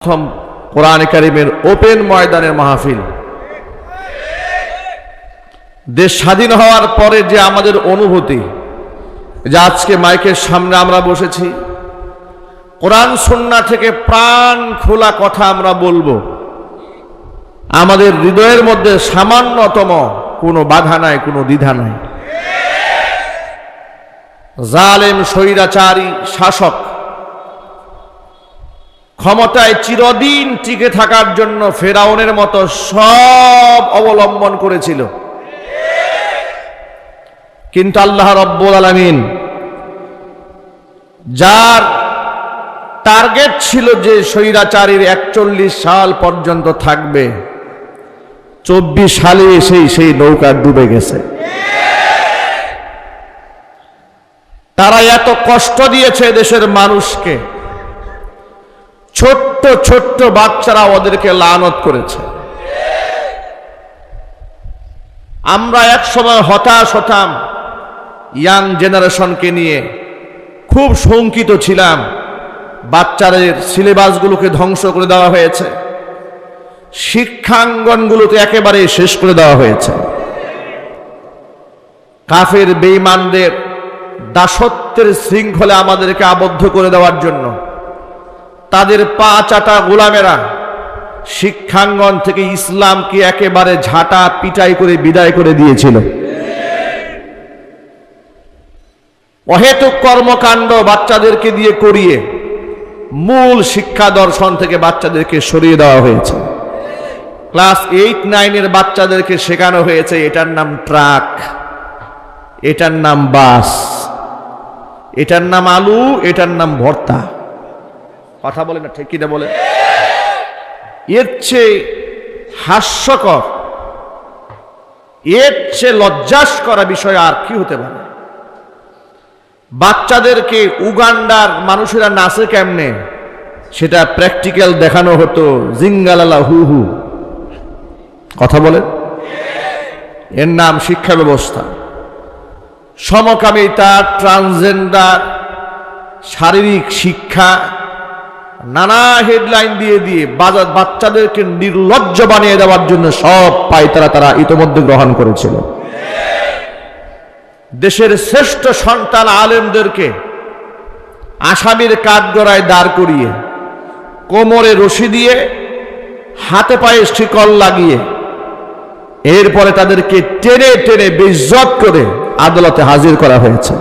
প্রথম কোরআন কারীমের ওপেন ময়দানের মাহফিল। দেশ স্বাধীন হওয়ার পরে যে আমাদের অনুভূতি, যে আজকে মাইকের সামনে আমরা বসেছি, কোরআন সুন্নাহ থেকে প্রাণ খোলা কথা আমরা বলবো, আমাদের হৃদয়ের মধ্যে সামান্যতম কোনো বাধা নাই, কোনো দ্বিধা নাই। জালেম স্বৈরাচারী শাসক ক্ষমতায় চিরদিন টিকে থাকার জন্য ফেরাউনের মতো সব অবলম্বন করেছিল, কিন্তু আল্লাহ রব্বুল আলামিন যার টার্গেট ছিল যে স্বৈরাচারীর 41 সাল পর্যন্ত থাকবে, 24 সালে এসেই সেই নৌকা ডুবে গেছে। তারা এত কষ্ট দিয়েছে দেশের মানুষকে, ছোট্ট ছোট্ট বাচ্চারা ওদেরকে লানত করেছে। আমরা এক সময় হতাশ হতাম, ইয়াং জেনারেশনকে নিয়ে খুব শঙ্কিত ছিলাম। বাচ্চাদের সিলেবাসগুলোকে ধ্বংস করে দেওয়া হয়েছে, শিক্ষাঙ্গনগুলোকে একেবারে শেষ করে দেওয়া হয়েছে। কাফের বেঈমানদের দাসত্বের শৃঙ্খলে আমাদেরকে আবদ্ধ করে দেওয়ার জন্য তাদের পা চাটা গোলামেরা শিক্ষাঙ্গন থেকে ইসলামকে একেবারে ঝাঁটা পিটাই করে বিদায় করে দিয়েছিল। অহেতুক কর্মকাণ্ড বাচ্চাদেরকে দিয়ে করিয়ে মূল শিক্ষা দর্শন থেকে বাচ্চাদেরকে সরিয়ে দেওয়া হয়েছে। ক্লাস 8-9 বাচ্চাদেরকে শেখানো হয়েছে এটার নাম ট্রাক, এটার নাম বাস, এটার নাম আলু, এটার নাম ভর্তা। কথা বলে না, ঠিক কিনা বলে? এর চেয়ে হাস্যকর, এর চেয়ে লজ্জাস্কর বিষয় আর কি হতে পারে? বাচ্চাদেরকে উগান্ডার মানুষেরা নাচে কেমনে সেটা প্র্যাকটিক্যাল দেখানো হতো, জিঙ্গালালা হু হু। কথা বলেন? এর নাম শিক্ষা ব্যবস্থা। সমকামিতা, ট্রান্সজেন্ডার, শারীরিক শিক্ষা, নানা হেডলাইন দিয়ে দিয়ে বাচ্চাদেরকে নির্লজ্জ বানিয়ে দেওয়ার জন্য সব পায়তারা তারা ইতোমধ্যে গ্রহণ করেছিল। দেশের শ্রেষ্ঠ সন্তান আলেমদেরকে আসামির কাঠগড়ায় দাঁড় করিয়ে, কোমরে রশি দিয়ে, হাতে পায়ে শিকল লাগিয়ে, এরপরে তাদেরকে টেনে টেনে বেইজ্জত করে আদালতে হাজির করা হয়েছে।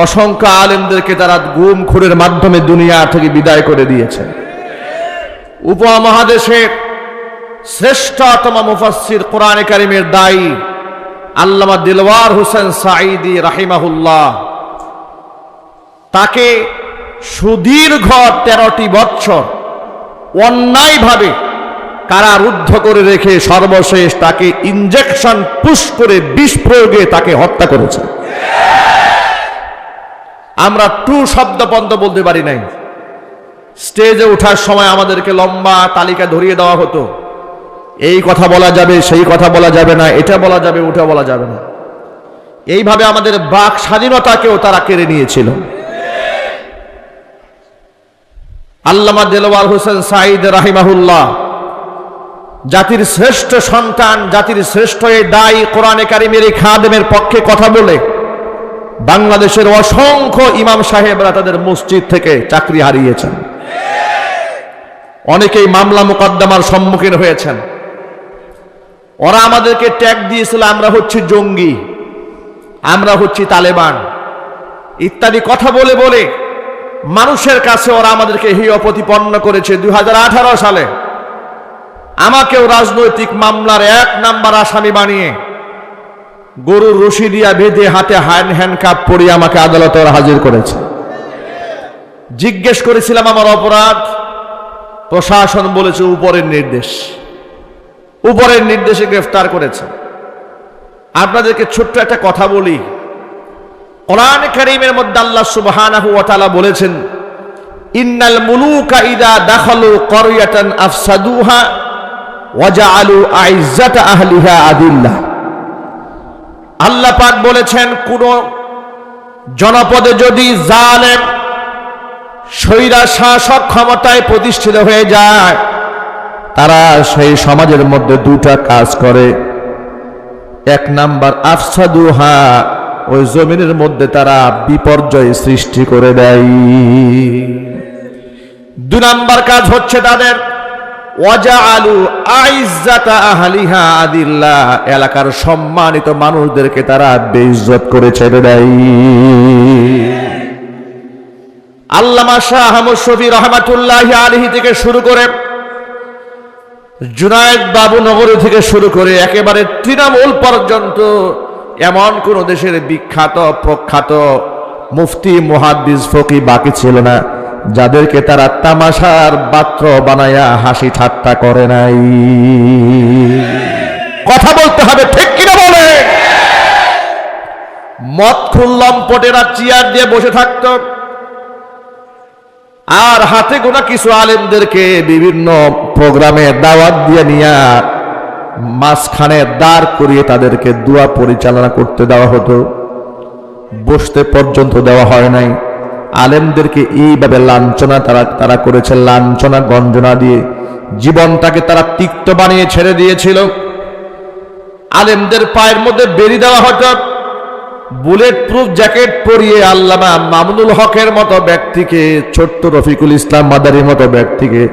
অসংখ্য আলেমদেরকে তারা গুম খুনের মাধ্যমে দুনিয়া থেকে বিদায় করে দিয়েছে। উপমহাদেশের শ্রেষ্ঠতম মুফাসসির কোরআনে কারীমের দায়ী আল্লামা দিলওয়ার হোসেন সাঈদী রাহিমাহুল্লাহ, তাকে সুদীর্ঘ 13টি বছর অন্যায়ভাবে কারারুদ্ধ করে রেখে সর্বশেষ তাকে ইনজেকশন পুশ করে বিষ প্রয়োগে তাকে হত্যা করেছে। আমরা টু শব্দ পর্যন্ত বলতে পারি নাই। স্টেজে ওঠার সময় আমাদেরকে লম্বা তালিকা ধরিয়ে দেওয়া হতো, এই কথা বলা যাবে, সেই কথা বলা যাবে না, এটা বলা যাবে, ওটা বলা যাবে না। এইভাবে আমাদের বাক স্বাধীনতাকেও তারা কেড়ে নিয়েছিল। আল্লামা দেলওয়ার হোসেন সাঈদ রাহিমাহুল্লাহ জাতির শ্রেষ্ঠ সন্তান, জাতির শ্রেষ্ঠ এই দায়ী কোরআনে কারীমের এই খাদেমের পক্ষে কথা বলে বাংলাদেশের অসংখ্য ইমাম সাহেবরা তাদের মসজিদ থেকে চাকরি হারিয়েছেন। অনেকেই মামলা মোকদ্দমার সম্মুখীন হয়েছেন। ওরা আমাদেরকে ট্যাগ দিয়েছিল আমরা হচ্ছি জঙ্গি, আমরা হচ্ছি তালেবান ইত্যাদি কথা বলে বলে মানুষের কাছে ওরা আমাদেরকে হেয় প্রতিপন্ন করেছে। 2018 সালে আমাকেও রাজনৈতিক মামলার 1 নাম্বার আসামি বানিয়ে গরুর রশি দিয়া বেঁধে হাতে হ্যান্ডকাপ পরিয়ে আমাকে আদালতে ওরা হাজির করেছে। জিজ্ঞেস করেছিলাম আমার অপরাধ, প্রশাসন বলেছে উপরের নির্দেশ, উপরের নির্দেশে গ্রেফতার করেছে। আপনাদেরকে ছোট্ট একটা কথা বলি, কোরআন কারীমের মধ্যে আল্লাহ সুবহানাহু ওয়া তাআলা বলেছেন, ইন্নাল মুলুকা ইযা দাখালু ক্বরয়াতান আফসাদুহা ওয়া জাআলু আইজ্জাতা আহলিহা আদিল্লাহ। আল্লাহ পাক বলেছেন, কোন জনপদে যদি জালেম স্বৈরা শাসক ক্ষমতায় প্রতিষ্ঠিত হয়ে যায়, তারা সেই সমাজের মধ্যে দুটা কাজ করে। এক নাম্বার আফসাদুহা, ওই জমিনের মধ্যে তারা বিপর্যয় সৃষ্টি করে দেয়। দুই নাম্বার কাজ হচ্ছে তাদের ওয়াজআলু আইজ্জাতা আহলিহা আদিল্লাহ, এলাকার সম্মানিত মানুষদেরকে তারা বেইজ্জত করে ছেড়ে দেয়। আল্লামা শাহ আহমদ শফী রহমাতুল্লাহি আলাইহি থেকে শুরু করে জুনায়েদ বাবুনগরী থেকে শুরু করে একেবারে তৃণমূল পর্যন্ত এমন কোন দেশের বিখ্যাত প্রখ্যাত মুফতি মুহাদ্দিস ফকিহ বাকি ছিল না যাদেরকে তারা তামাশার পাত্র বানায়া হাসি ঠাট্টা করে নাই। কথা বলতে হবে, ঠিক কিনা বলে? মদ খুল্লম পটেরা চেয়ার দিয়ে বসে থাকত, আর হাতে গোনা কিছু আলেমদেরকে বিভিন্ন প্রোগ্রামে দাওয়াত দিয়ে নিয়ে মাঝখানে দাঁড় করিয়ে তাদেরকে দোয়া পরিচালনা করতে দেওয়া হতো। বসতে পর্যন্ত দেওয়া হয় নাই। আলেমদেরকে এইভাবে লাঞ্ছনা তারা করেছে, লাঞ্ছনা গঞ্জনা দিয়ে জীবনটাকে তারা তিক্ত বানিয়ে ছেড়ে দিয়েছিল। আলেমদের পায়ের মধ্যে বেরি দেওয়া হতো, বুলেট প্রুফ জ্যাকেট পরিয়ে আল্লামা মামুনুল হকের মতো ব্যক্তিকে, ছোট্ট রফিকুল ইসলাম মাদারির মতো ব্যক্তিকে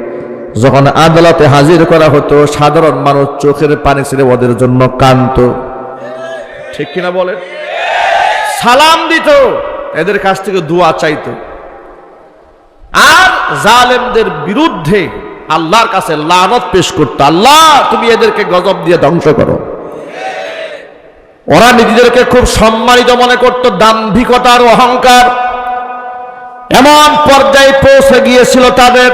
যখন আদালতে হাজির করা হতো, সাধারণ মানুষ চোখের পানি ছেড়ে ওদের জন্য কাঁদত। ঠিক কিনা বলেন? সালাম দিত, এদের কাছ থেকে দোয়া চাইত, আর জালেমদের বিরুদ্ধে আল্লাহর কাছে লানত পেশ করত, আল্লাহ তুমি এদেরকে গজব দিয়ে ধ্বংস করো। ওরা নিজেদেরকে খুব সম্মানিত মনে করত, দাম্ভিকতার অহংকার এমন পর্যায়ে পৌঁছে গিয়েছিল তাদের,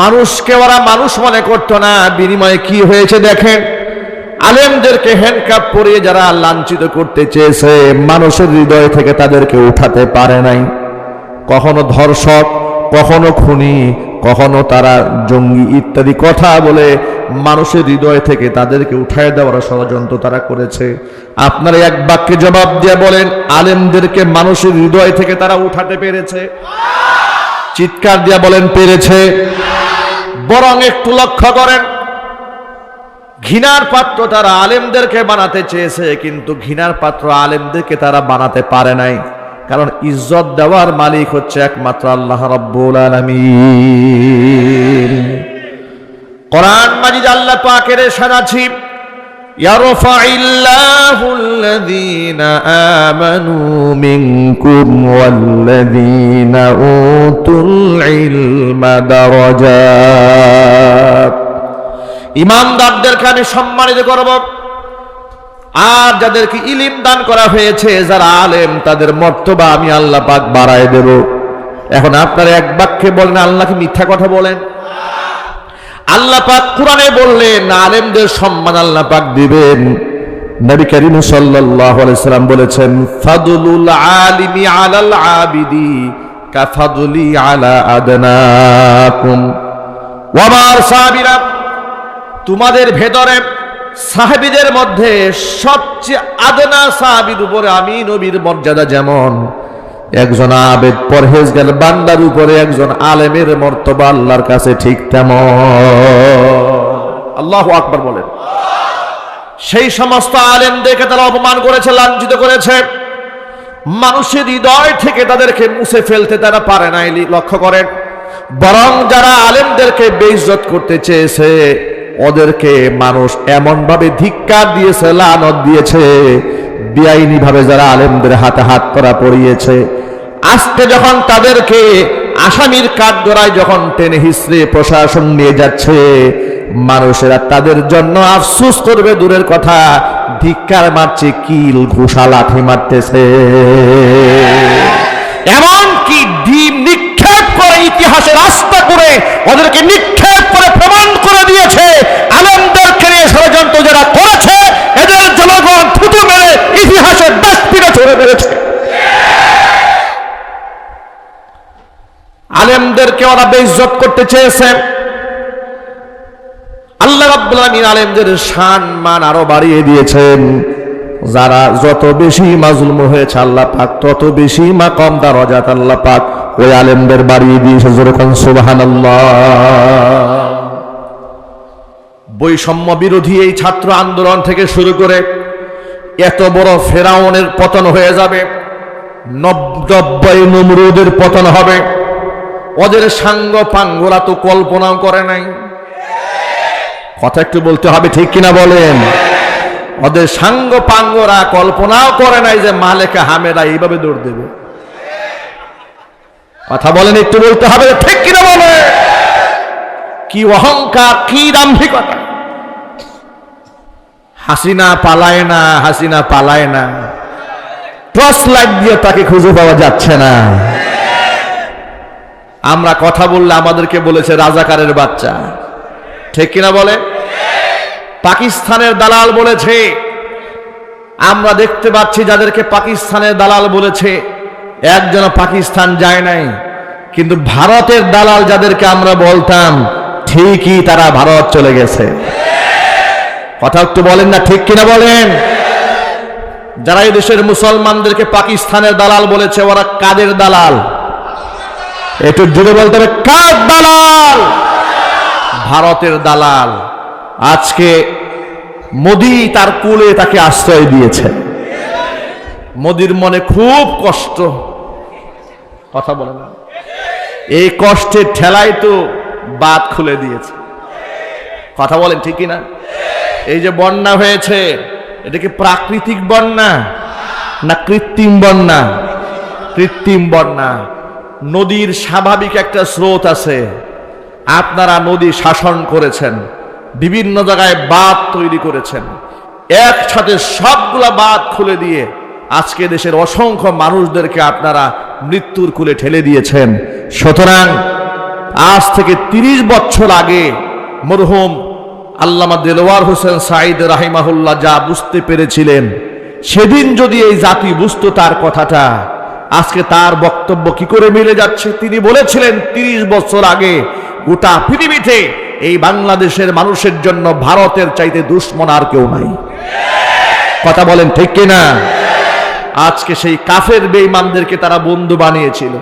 মানুষকে ওরা মানুষ মনে করত না। বিনিময়ে কি হয়েছে দেখেন, আলেমদেরকে হ্যান্ডকাপ পরিয়ে যারা লাঞ্ছিত করতে চেয়েছে, মানুষের হৃদয় থেকে তাদেরকে উঠাতে পারে নাই। কখনো ধর্ষক, কখনো খুনি, কখনো তারা জঙ্গি ইত্যাদি কথা বলে মানুষের হৃদয় থেকে তাদেরকে উঠায় দেওয়ার ষড়যন্ত্র তারা করেছে। আপনারা এক বাক্যে জবাব দিয়ে বলেন, আলেমদেরকে মানুষের হৃদয় থেকে তারা উঠাতে পেরেছে? চিৎকার দিয়া বলেন, পেরেছে। বরং একটু লক্ষ্য করেন, ঘৃণার পাত্র তারা আলেমদেরকে বানাতে চেয়েছে, কিন্তু ঘৃণার পাত্র আলেমদেরকে তারা বানাতে পারে নাই। কারণ ইজ্জত দেওয়ার মালিক হচ্ছে একমাত্র আল্লাহ রাব্বুল আলামিন। কোরআন মাজিদ আল্লাহ পাকের সানাছি, ইয়ারফাইল্লাহুল্লাযীনা আমানু মিনকুম ওয়াল্লাযীনা উতুল ইলমা দারাজাত। ইমানদারদেরকে আমি সম্মানিত করব, আর যাদেরকে ইলম দান করা হয়েছে, যারা আলেম, তাদের মর্তবা আমি আল্লাহ পাক বাড়ায় দেব। এখন আপনারা এক বাক্যে বলেন, আল্লাহ কি মিথ্যা কথা বলেন? আল্লাহ পাক কুরআনে বললেন আলেমদের সম্মান আল্লাহ পাক দিবেন। নবী করিম সাল্লাল্লাহু আলাইহি সাল্লাম বলেছেন, ফাদলুল আলিমি আলাল আবিদি কাফাদলি আলা আদনাকুম। ওয়া মার সাহাবীরা, তোমাদের ভেতরে সাহাবীদের মধ্যে সবচেয়ে আদনা সাহাবীর উপরে আমি নবীর মর্যাদা যেমন, একজন আবেদ পরহেজগার বান্দার উপরে একজন আলেমের মর্তবা আল্লাহর কাছে ঠিক তেমন। আল্লাহু আকবার বলেন। সেই সমস্ত আলেমদেরকে তারা অপমান করেছে, লাঞ্ছিত করেছে, মানুষের হৃদয় থেকে তাদেরকে মুছে ফেলতে তারা পারে নাই। লক্ষ্য করেন, বরং যারা আলেমদেরকে বেইজ্জত করতে চেয়েছে, ওদেরকে মানুষ এমন ভাবে ধিক্কার দিয়েছে, লানত দিয়েছে, বেআইনি ভাবে যারা আলেমদের হাতে হাত করা পড়িয়েছে, আজকে যখন তাদেরকে আসামির কাঠগড়ায় যখন টেনে হিসড়ে প্রশাসন নিয়ে যাচ্ছে, মানুষেরা তাদের জন্য আফসোস করবে দূরের কথা, ধিক্কার মারছে, কিল ঘুষা লাঠি মারতেছে, এমনকি ডিম নিক্ষেপ করে ইতিহাসের রাস্তা করে ওদেরকে নিক্ষেপ করে প্রমাণ করে দিয়েছে আলেমদেরকে নিয়ে ষড়যন্ত্র যারা করেছে, এদের জনগণ থুতু মেরে ইতিহাসের ডাস্টবিনে ছুড়ে মেরেছে। আলেমদেরকে ওরা বেইজ্জত করতে চেয়েছে। আল্লাহ রাব্বুল আলামিন আলেমদের শান মান আরো বাড়িয়ে দিয়েছেন। যারা যত বেশি মাজলুম হয়েছে আল্লাহ পাক তত বেশি মাকাম দারাজাত আল্লাহ পাক ওই আলেমদের বাড়িয়ে দিয়েছে। যেরকম সুবহানাল্লাহ। বৈষম্য বিরোধী এই ছাত্র আন্দোলন থেকে শুরু করে এত বড় ফেরাউনের পতন হয়ে যাবে, 90 নমরুদের পতন হবে। ওদের সাঙ্গ পাঙ্গরা তো কল্পনাও করে নাই। কথা একটু বলতে হবে, ঠিক কিনা বলেন? ওদের সাঙ্গ পাঙ্গরা কল্পনাও করে নাই যে মালেকা হামেরা এইভাবে দৌড় দেবে। কথা বলেন, একটু বলতে হবে, ঠিক কিনা বলে? কি অহংকার, কি দাম্ভিকতা! হাসিনা পালায় না, হাসিনা পালায় না, টর্চ লাইট দিয়ে তাকে খুঁজে পাওয়া যাচ্ছে না। আমরা কথা বললে আমাদেরকে বলেছে রাজাকারের বাচ্চা, ঠিক কিনা বলে? পাকিস্তানের দালাল বলেছে। আমরা দেখতে পাচ্ছি যাদেরকে পাকিস্তানের দালাল বলেছে একজন পাকিস্তান যায় নাই, কিন্তু ভারতের দালাল যাদেরকে আমরা বলতাম ঠিকই তারা ভারত চলে গেছে। কথা একটু বলেন না, ঠিক কিনা বলেন? যারা এই দেশের মুসলমানদেরকে পাকিস্তানের দালাল বলেছে, ওরা কাদের দালাল? একটু জুড়ে বলতে হবে, কার দালাল? ভারতের দালাল। আজকে মোদি তার কুলে তাকে আশ্রয় দিয়েছে। মোদির মনে খুব কষ্ট। কথা বলে না, এই কষ্টের ঠেলায় তো বাত খুলে দিয়েছে। কথা বলেন, ঠিক কিনা? এই যে বন্যা হয়েছে, এটা কি প্রাকৃতিক বন্যা না কৃত্রিম বন্যা? কৃত্রিম বন্যা। নদীর স্বাভাবিক একটা স্রোত আছে, আপনারা নদী শাসন করেছেন, বিভিন্ন জায়গায় বাঁধ তৈরি করেছেন, একসাথে সবগুলা বাঁধ খুলে দিয়ে আজকে দেশের অসংখ্য মানুষদেরকে আপনারা মৃত্যুর কুলে ঠেলে দিয়েছেন। সুতরাং আজ থেকে 30 বছর আগে মরহুম আল্লামা দেলোয়ার হোসেন সাঈদ রাহিমাহুল্লাহ যা বুঝতে পেরেছিলেন, সেদিন যদি এই জাতি বুঝতো তার কথাটা, আজকে তার বক্তব্য কি করে মিলে যাচ্ছে? তিনি বলেছিলেন 30 বছর আগে গোটা পৃথিবীতে এই বাংলাদেশের মানুষের জন্য ভারতের চাইতে দুশ্মন আর কেউ নাই। কথা বলেন, ঠিক কিনা? আজকে সেই কাফের বেঈমানদেরকে তারা বন্ধু বানিয়েছিল।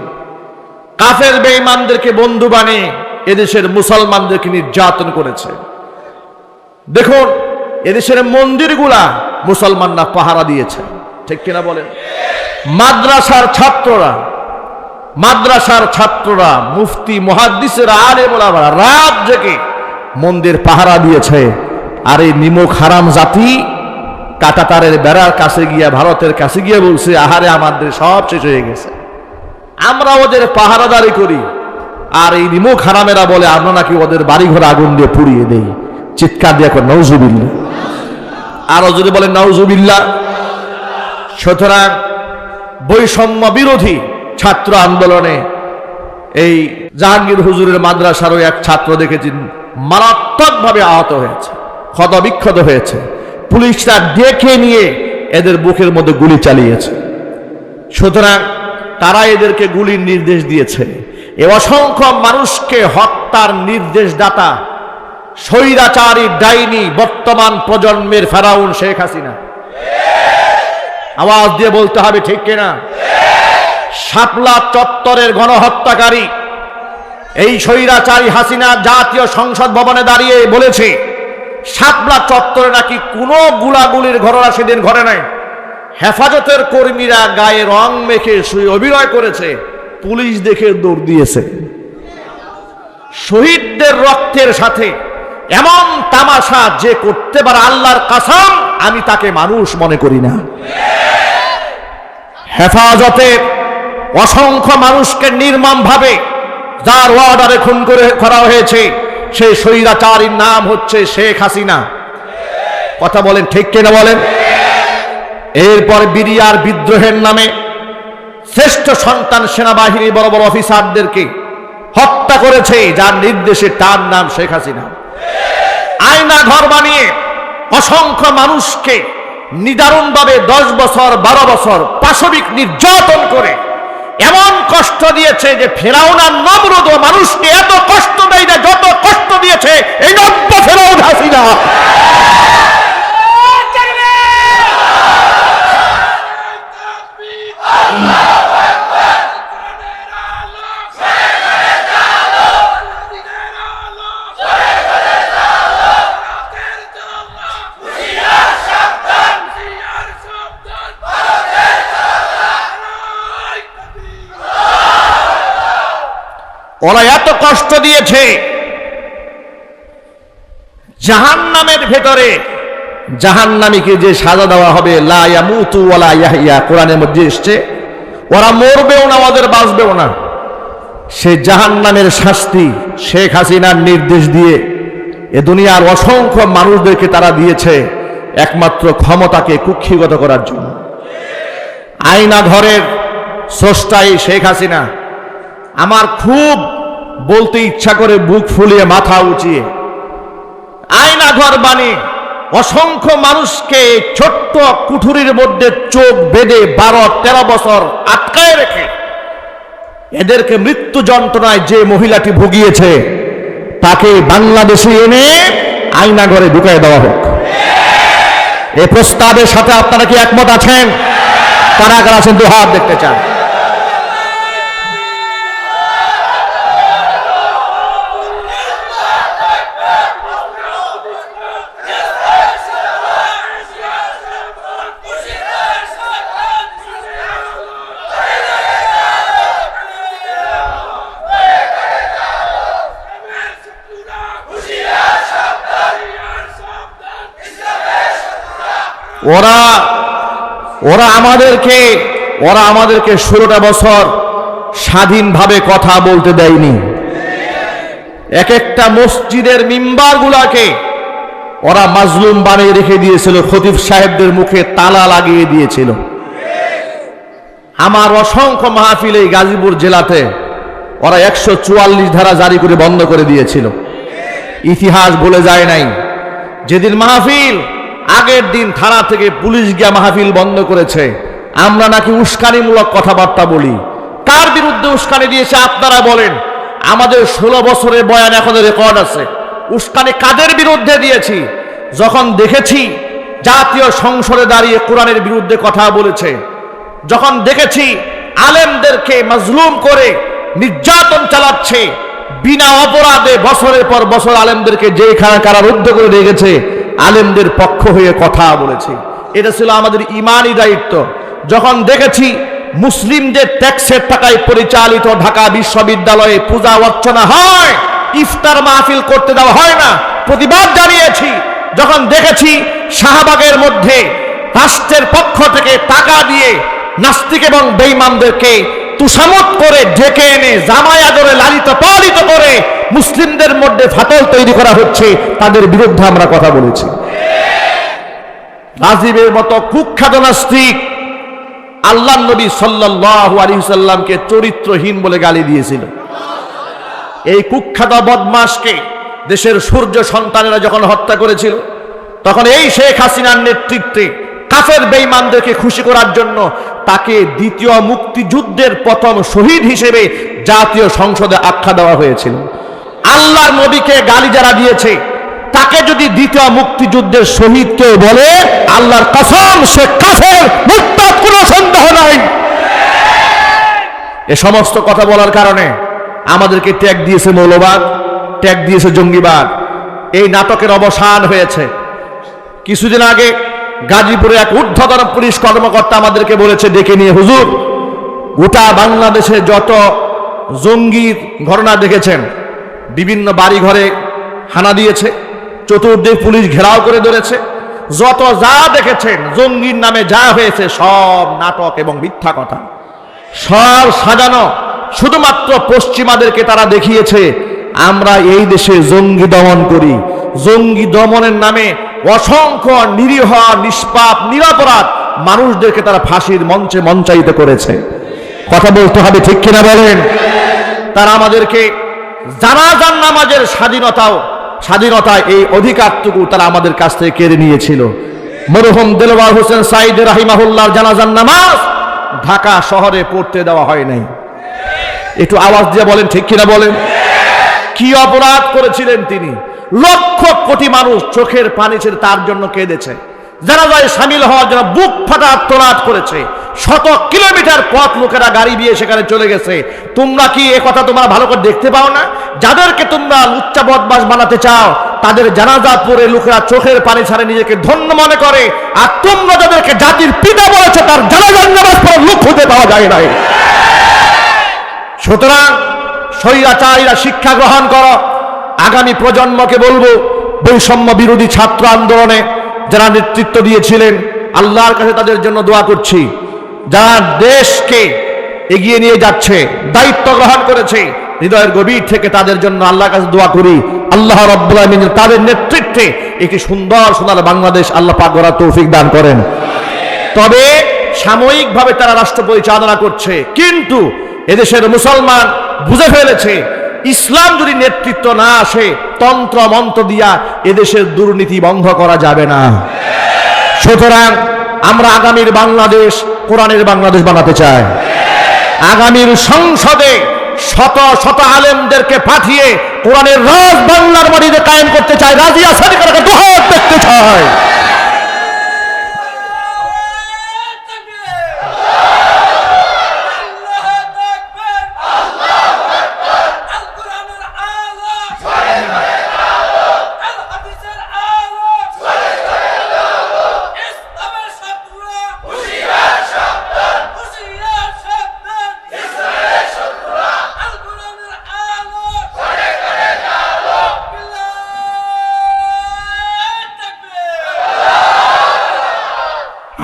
কাফের বেঈমানদেরকে বন্ধু বানিয়ে এদেশের মুসলমানদেরকে নির্যাতন করেছে। দেখুন, এদেশের মন্দিরগুলা মুসলমানরা পাহারা দিয়েছে, ঠিক কিনা বলেন? মাদ্রাসার ছাত্ররা মুফতি মুহাদ্দিসেরা আলেম ওলামারা রাত জেগে মন্দির পাহারা দিয়েছে। আর এই নিমক হারাম জাতি কাঁটাতারের বেড়ার কাছে গিয়া, ভারতের কাছে গিয়ে বলছে, আহারে আমাদের সব শেষ হয়ে গেছে, আমরা ওদের পাহারাদারি করি। আর এই নিমক হারামেরা বলে আমরা নাকি ওদের বাড়িঘর আগুন দিয়ে পুড়িয়ে দেই। চিৎকার দিয়ে এখন নাউজুবিল্লাহ, আরো যদি বলেন নাউজুবিল্লাহ। সুতরাং বৈষম্য বিরোধী ছাত্র আন্দোলনে এই জাহাঙ্গীর হুজুরের মাদ্রাসারও এক ছাত্র দেখেছি মারাত্মকভাবে আহত হয়েছে, ক্ষতবিক্ষত হয়েছে। পুলিশরা ডেকে নিয়ে এদের বুকের মধ্যে গুলি চালিয়েছে। সুতরাং তারা এদেরকে গুলির নির্দেশ দিয়েছে। এ অসংখ্য মানুষকে হত্যার নির্দেশদাতা স্বৈরাচারী ডাইনি বর্তমান প্রজন্মের ফেরাউন শেখ হাসিনা। আওয়াজ দিয়ে বলতে হবে, ঠিক কিনা? শাপলা চত্বরের গণহত্যাকারী এই স্বৈরাচারী হাসিনা জাতীয় সংসদ ভবনে দাঁড়িয়ে বলেছে শাপলা চত্বরে নাকি কোনো গুলাগুলির ঘটনা সেদিন ঘটে নাই। হেফাজতের কর্মীরা গায়ে রং মেখে অভিনয় করেছে, পুলিশ দেখে দৌড় দিয়েছে। শহীদদের রক্তের সাথে এমন তামাশা যে করতে পারে, আল্লাহর কসম আমি তাকে মানুষ মনে করি না। হেফাজতের অসংখ্য মানুষকে নির্মমভাবে যার অর্ডারে খুন করা হয়েছে, সেই স্বৈরাচারীর নাম হচ্ছে শেখ হাসিনা। কথা বলেন, ঠিক কিনা বলেন? এরপর বিডিআর বিদ্রোহের নামে শ্রেষ্ঠ সন্তান সেনাবাহিনী বড় বড় অফিসারদেরকে হত্যা করেছে, যার নির্দেশে তার নাম শেখ হাসিনা। আয়না ঘর বানিয়ে অসংখ্য মানুষকে নিদারুণভাবে 10 বছর 12 বছর পাশবিক নির্যাতন করে এমন কষ্ট দিয়েছে যে ফেরাউন আর নমরুদ মানুষকে এত কষ্ট দেয় না যত কষ্ট দিয়েছে এই নব্য ফেরাউন হাসিনা। ওরা এত কষ্ট দিয়েছে, জাহান্নামের ভেতরে জাহান্নামীকে যে সাজা দেওয়া হবে, লা ইয়ামুতু ওয়ালা ইয়াহইয়া, কোরআনের মধ্যে এসেছে, ওরা মরবেও না, ওদের বাঁচবেও না। সে জাহান্নামের শাস্তি শেখ হাসিনার নির্দেশ দিয়ে এ দুনিয়ার অসংখ্য মানুষদেরকে তারা দিয়েছে একমাত্র ক্ষমতাকে কুক্ষিগত করার জন্য। আয়না ঘরের স্রষ্টাই শেখ হাসিনা। আমার খুব বলতে ইচ্ছা করে বুক ফুলিয়ে মাথা উঁচিয়ে, আয়না ঘর বানিয়ে অসংখ্য মানুষকে ছোট্ট কুঠুরির মধ্যে চোখ বেঁধে 12-13 বছর আটকায় রেখে এদেরকে মৃত্যু যন্ত্রণায় যে মহিলাটি ভুগিয়েছে তাকে বাংলাদেশে এনে আয়না ঘরে ঢুকায় দেওয়া হোক। এই প্রস্তাবের সাথে আপনারা কি একমত আছেন? কারা কারা আছেন দু হাত দেখতে চান? ওরা আমাদেরকে 16টা বছর স্বাধীনভাবে কথা বলতে দেয়নি। এক একটা মসজিদের মিম্বার গুলাকে ওরা মাজলুম বানিয়ে রেখে দিয়েছিল, খতিব সাহেবদের মুখে তালা লাগিয়ে দিয়েছিল। আমার অসংখ্য মাহফিল এই গাজীপুর জেলাতে ওরা 144 ধারা জারি করে বন্ধ করে দিয়েছিল। ইতিহাস ভুলে যায় নাই। যেদিন মাহফিল, আগের দিন থানা থেকে পুলিশ গিয়া মাহফিল বন্ধ করেছে। আমরা নাকি উস্কানিমূলক কথাবার্তা বলি। কার বিরুদ্ধে উস্কানি দিয়েছে আপনারা বলেন? আমাদের 16 বছরের বয়ান এখনো রেকর্ড আছে। উস্কানি কাদের বিরুদ্ধে দিয়েছি? যখন দেখেছি জাতীয় সংসদে দাঁড়িয়ে কোরআনের বিরুদ্ধে কথা বলেছে, যখন দেখেছি আলেমদেরকে মাজলুম করে নির্যাতন চালাচ্ছে, বিনা অপরাধে বছরের পর বছর আলেমদেরকে যেখানে কারারুদ্ধ করে রেখেছে, আলেমদের পক্ষ হয়ে কথা বলেছি। এটা ছিল আমাদের ইমানি দায়িত্ব। যখন দেখেছি মুসলিমদের ট্যাক্সের টাকায় পরিচালিত ঢাকা বিশ্ববিদ্যালয়ে পূজা অর্চনা হয়, ইফতার মাহফিল করতে দেওয়া হয় না, প্রতিবাদ জানিয়েছি। যখন দেখেছি শাহবাগের মধ্যে রাষ্ট্রের পক্ষ থেকে টাকা দিয়ে নাস্তিক এবং বেঈমানদেরকে তুষামত করে ঢেকে এনে জামাই আদরে লালিত পালিত করে মুসলিমদের মধ্যে ফাটল তৈরি করা হচ্ছে, তাদের বিরুদ্ধে আমরা কথা বলেছি। রাজীবের মতো কুখ্যাত নাস্তিক আল্লাহর নবী সাল্লাল্লাহু আলাইহি সাল্লামকে চরিত্রহীন বলে গালি দিয়েছিল। এই কুখ্যাত বদমাশকে দেশের সূর্য সন্তানেরা যখন হত্যা করেছিল, তখন এই শেখ হাসিনার নেতৃত্বে কাফের বেঈমানদেরকে খুশি করার জন্য তাকে দ্বিতীয় মুক্তিযুদ্ধের প্রথম শহীদ হিসেবে জাতীয় সংসদে আখ্যা দেওয়া হয়েছিল। আল্লাহর নবীকে গালি যারা দিয়েছে, তাকে যদি দ্বিতীয় মুক্তিযুদ্ধের শহীদ কেউ বলে, আল্লাহর কসম সে কাফের, মুরতাদ, কোনো সন্দেহ নাই। এ সমস্ত কথা বলার কারণে আমাদেরকে ট্যাগ দিয়েছে মৌলবাদ, ট্যাগ দিয়েছে জঙ্গিবাদ। এই নাটকের অবসান হয়েছে। কিছুদিন আগে গাজীপুরে এক ঊর্ধ্বতন পুলিশ কর্মকর্তা আমাদেরকে বলেছে ডেকে নিয়ে, হুজুর, গোটা বাংলাদেশে যত জঙ্গির ঘটনা দেখেছেন, বিভিন্ন বাড়ি ঘরে হানা দিয়েছে, চতুর্দিক পুলিশ ঘেরাও করে ধরেছে, যত যা দেখেছেন জঙ্গির নামে যা হয়েছে সব নাটক এবং মিথ্যা কথা, সব সাজানো। শুধুমাত্র পশ্চিমাদেরকে তারা দেখিয়েছে আমরা এই দেশে জঙ্গি দমন করি। জঙ্গি দমনের নামে অসংখ্য নিরীহ, নিষ্পাপ, নিরপরাধ মানুষদেরকে তারা ফাঁসির মঞ্চে মঞ্চায়িত করেছে। কথা বলতে হবে, ঠিক কিনা বলেন? তারা আমাদেরকে জানাজার নামাজের স্বাধীনতা এই অধিকারটুকু তারা আমাদের কাছ থেকে কেড়ে নিয়েছিল। মরহুম দেলওয়ার হোসেন সাইদ রাহিমাহুল্লাহর জানাজার নামাজ ঢাকা শহরে পড়তে দেওয়া হয় নাই। একটু আওয়াজ দিয়ে বলেন, ঠিক কিনা বলেন? কি অপরাধ করেছিলেন তিনি? লক্ষ কোটি মানুষ চোখের পানি ছেড়ে তার জন্য কেঁদেছে। জানাজায় সামিল হওয়ার জন্য বুক ফাটা আর্তনাদ করেছে। 100 কিলোমিটার পথ লোকেরা গাড়ি দিয়ে সেখানে চলে গেছে। তোমরা কি এ কথা তোমরা ভালো করে দেখতে পাও না? যাদেরকে তোমরা লুচ্চা বদমাশ বানাতে চাও, তাদের জানাজা পড়ে লোকেরা চোখের পানি ছাড়ে নিজেকে ধন্য মনে করে, আর তোমরা যাদেরকে জাতির পিতা বলেছো তার জানাজার নামাজ পড়ে লোক খুঁজে পাওয়া যায় নাই। সুতরাং স্বৈরাচারীরা শিক্ষা গ্রহণ করো। আগামী প্রজন্মকে বলবো, বৈষম্য বিরোধী ছাত্র আন্দোলনে যারা নেতৃত্ব দিয়েছিলেন, আল্লাহর কাছে তাদের জন্য দোয়া করছি। যারা দেশকে এগিয়ে নিয়ে যাচ্ছে, দায়িত্ব গ্রহণ করেছে, হৃদয়ের গভীর থেকে তাদের জন্য আল্লাহর কাছে দোয়া করি, আল্লাহ রাব্বুল আলামিন তাদের নেতৃত্বে একটি সুন্দর সোনার বাংলাদেশ আল্লাহ পাক গড়ার তৌফিক দান করেন। তবে সাময়িকভাবে তারা রাষ্ট্র পরিচালনা করছে, কিন্তু এদেশের মুসলমান বুঝে ফেলেছে ইসলাম যদি নেতৃত্ব না আসে, তন্ত্র মন্ত্র দিয়া এদেশের দুর্নীতি বন্ধ করা যাবে না। সুতরাং আমরা আগামীর বাংলাদেশ কোরআনের বাংলাদেশ বানাতে চাই। আগামীর সংসদে শত শত আলেমদেরকে পাঠিয়ে কোরআনের রাজ বাংলার মাটিতে কায়েম করতে চাই। রাজি আছেন? দুহাত দেখতে চাই।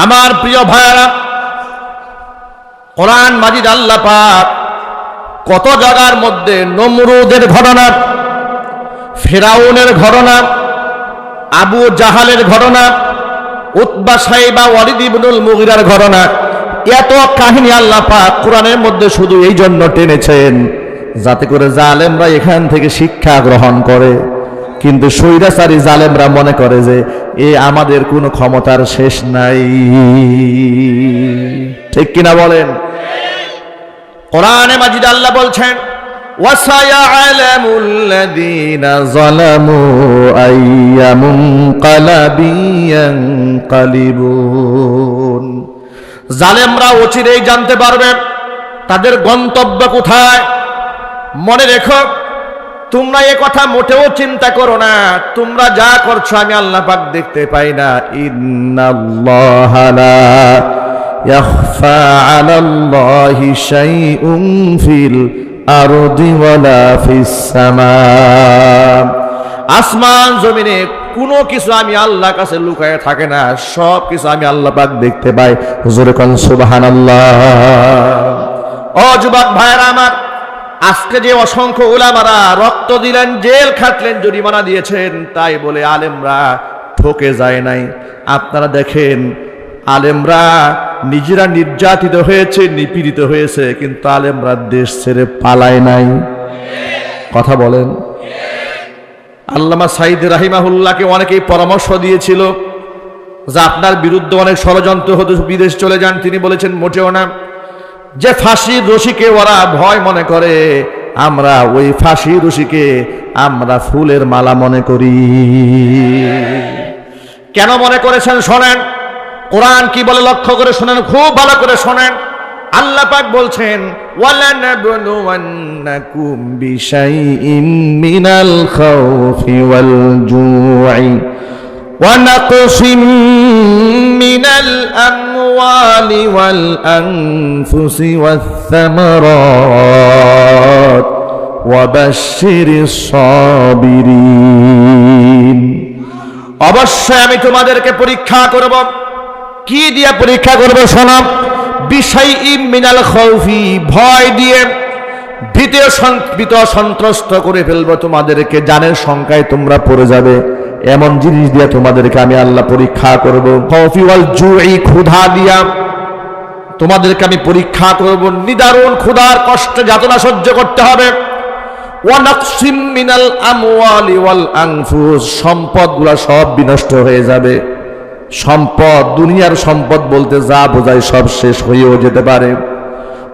আমার প্রিয় ভাইরা, কোরআন মাজিদ আল্লাহ পাক কত জায়গার মধ্যে নমরুদের ঘটনা, ফেরাউনের ঘটনা, আবু জাহালের ঘটনা, উতবা সাইবা ওয়ালিদ ইবনুল মুগিরার ঘটনা, এত কাহিনী আল্লাহ পাক কোরআনের মধ্যে শুধু এই জন্য টেনেছেন যাতে করে জালেমরা এখান থেকে শিক্ষা গ্রহণ করে। কিন্তু স্বৈরাচারী জালেমরা মনে করে যে এ আমাদের কোনো ক্ষমতার শেষ নাই। ঠিক কিনা বলেন? কোরআনে মাজিদ আল্লাহ বলছেন, ওয়াসায়ালামুল লাযীনা যালামু আইয়া মুনকালাবিন ইয়ানকালিবুন। জালেমরা অচিরেই জানতে পারবে তাদের গন্তব্য কোথায়। মনে রেখো, তোমরা এ কথা মোটেও চিন্তা করো না, তোমরা যা করছো আমি আল্লাহ পাক দেখতে পাই না। ইন্নাল্লাহা লা ইয়াখফা আলাল্লাহি শাইউন ফিল আরদি ওয়ালা ফিস সামা। আসমান জমিনে কোনো কিছু আমি আল্লাহর কাছে লুকায়ে থাকে না, সব কিছু আমি আল্লাহ পাক দেখতে পাই। জোরে কোন সুবহানাল্লাহ। ও যুবক ভাইরা আমার, আজকে যে অসংখ্য উলামারা রক্ত দিলেন, জেল খাটলেন, জরিমানা দিয়েছেন, তাই বলে আলেমরা ঠকে যায় নাই। আপনারা দেখেন, আলেমরা নিজেরা নির্যাতিত হয়েছে, নিপীড়িত হয়েছে, কিন্তু আলেমরা দেশ ছেড়ে পালায় নাই। কথা বলেন। আল্লামা সাঈদ রাহিমাহুল্লাহকে অনেকেই পরামর্শ দিয়েছিল যে আপনার বিরুদ্ধে অনেক ষড়যন্ত্র হতে বিদেশ চলে যান। তিনি বলেছেন মোটেও না। যে ফাঁসির রশিকে ওরা ভয় মনে করে, আমরা ওই ফাঁসির রশিকে আমরা ফুলের মালা মনে করি। কেন মনে করেছেন শোনেন, কোরআন কি বলে লক্ষ্য করে শোনেন, খুব ভালো করে শোনেন। আল্লাহ পাক বলছেন, ওয়ালানাবলুওয়ান্নাকুম বিশাইইন মিনাল খাউফি ওয়াল জু'i ونقص من الأموال والأنفس والثمرات وبشر الصابرين। অবশ্যই আমি তোমাদেরকে পরীক্ষা করব। কি দিয়ে পরীক্ষা করব শোনো। বিশাইইন মিনাল খাউফি, ভয় দিয়ে, ভীত সন্ত্রস্ত করে ফেলবো তোমাদেরকে, জানের শঙ্কায় তোমরা পড়ে যাবে, এমন জিনিস দিয়ে তোমাদেরকে আমি আল্লাহ পরীক্ষা করব। খাউফি ওয়াল জু'i, ক্ষুধা দিয়া তোমাদেরকে আমি পরীক্ষা করব, নিদারুণ ক্ষুধার কষ্ট যাতনা সহ্য করতে হবে। ওয়া নাকসিম মিনাল আমওয়ালি ওয়াল আনফুস, সম্পদগুলো সব বিনষ্ট হয়ে যাবে। সম্পদ, দুনিয়ার সম্পদ বলতে যা বোঝায় সব শেষ হয়েও যেতে পারে।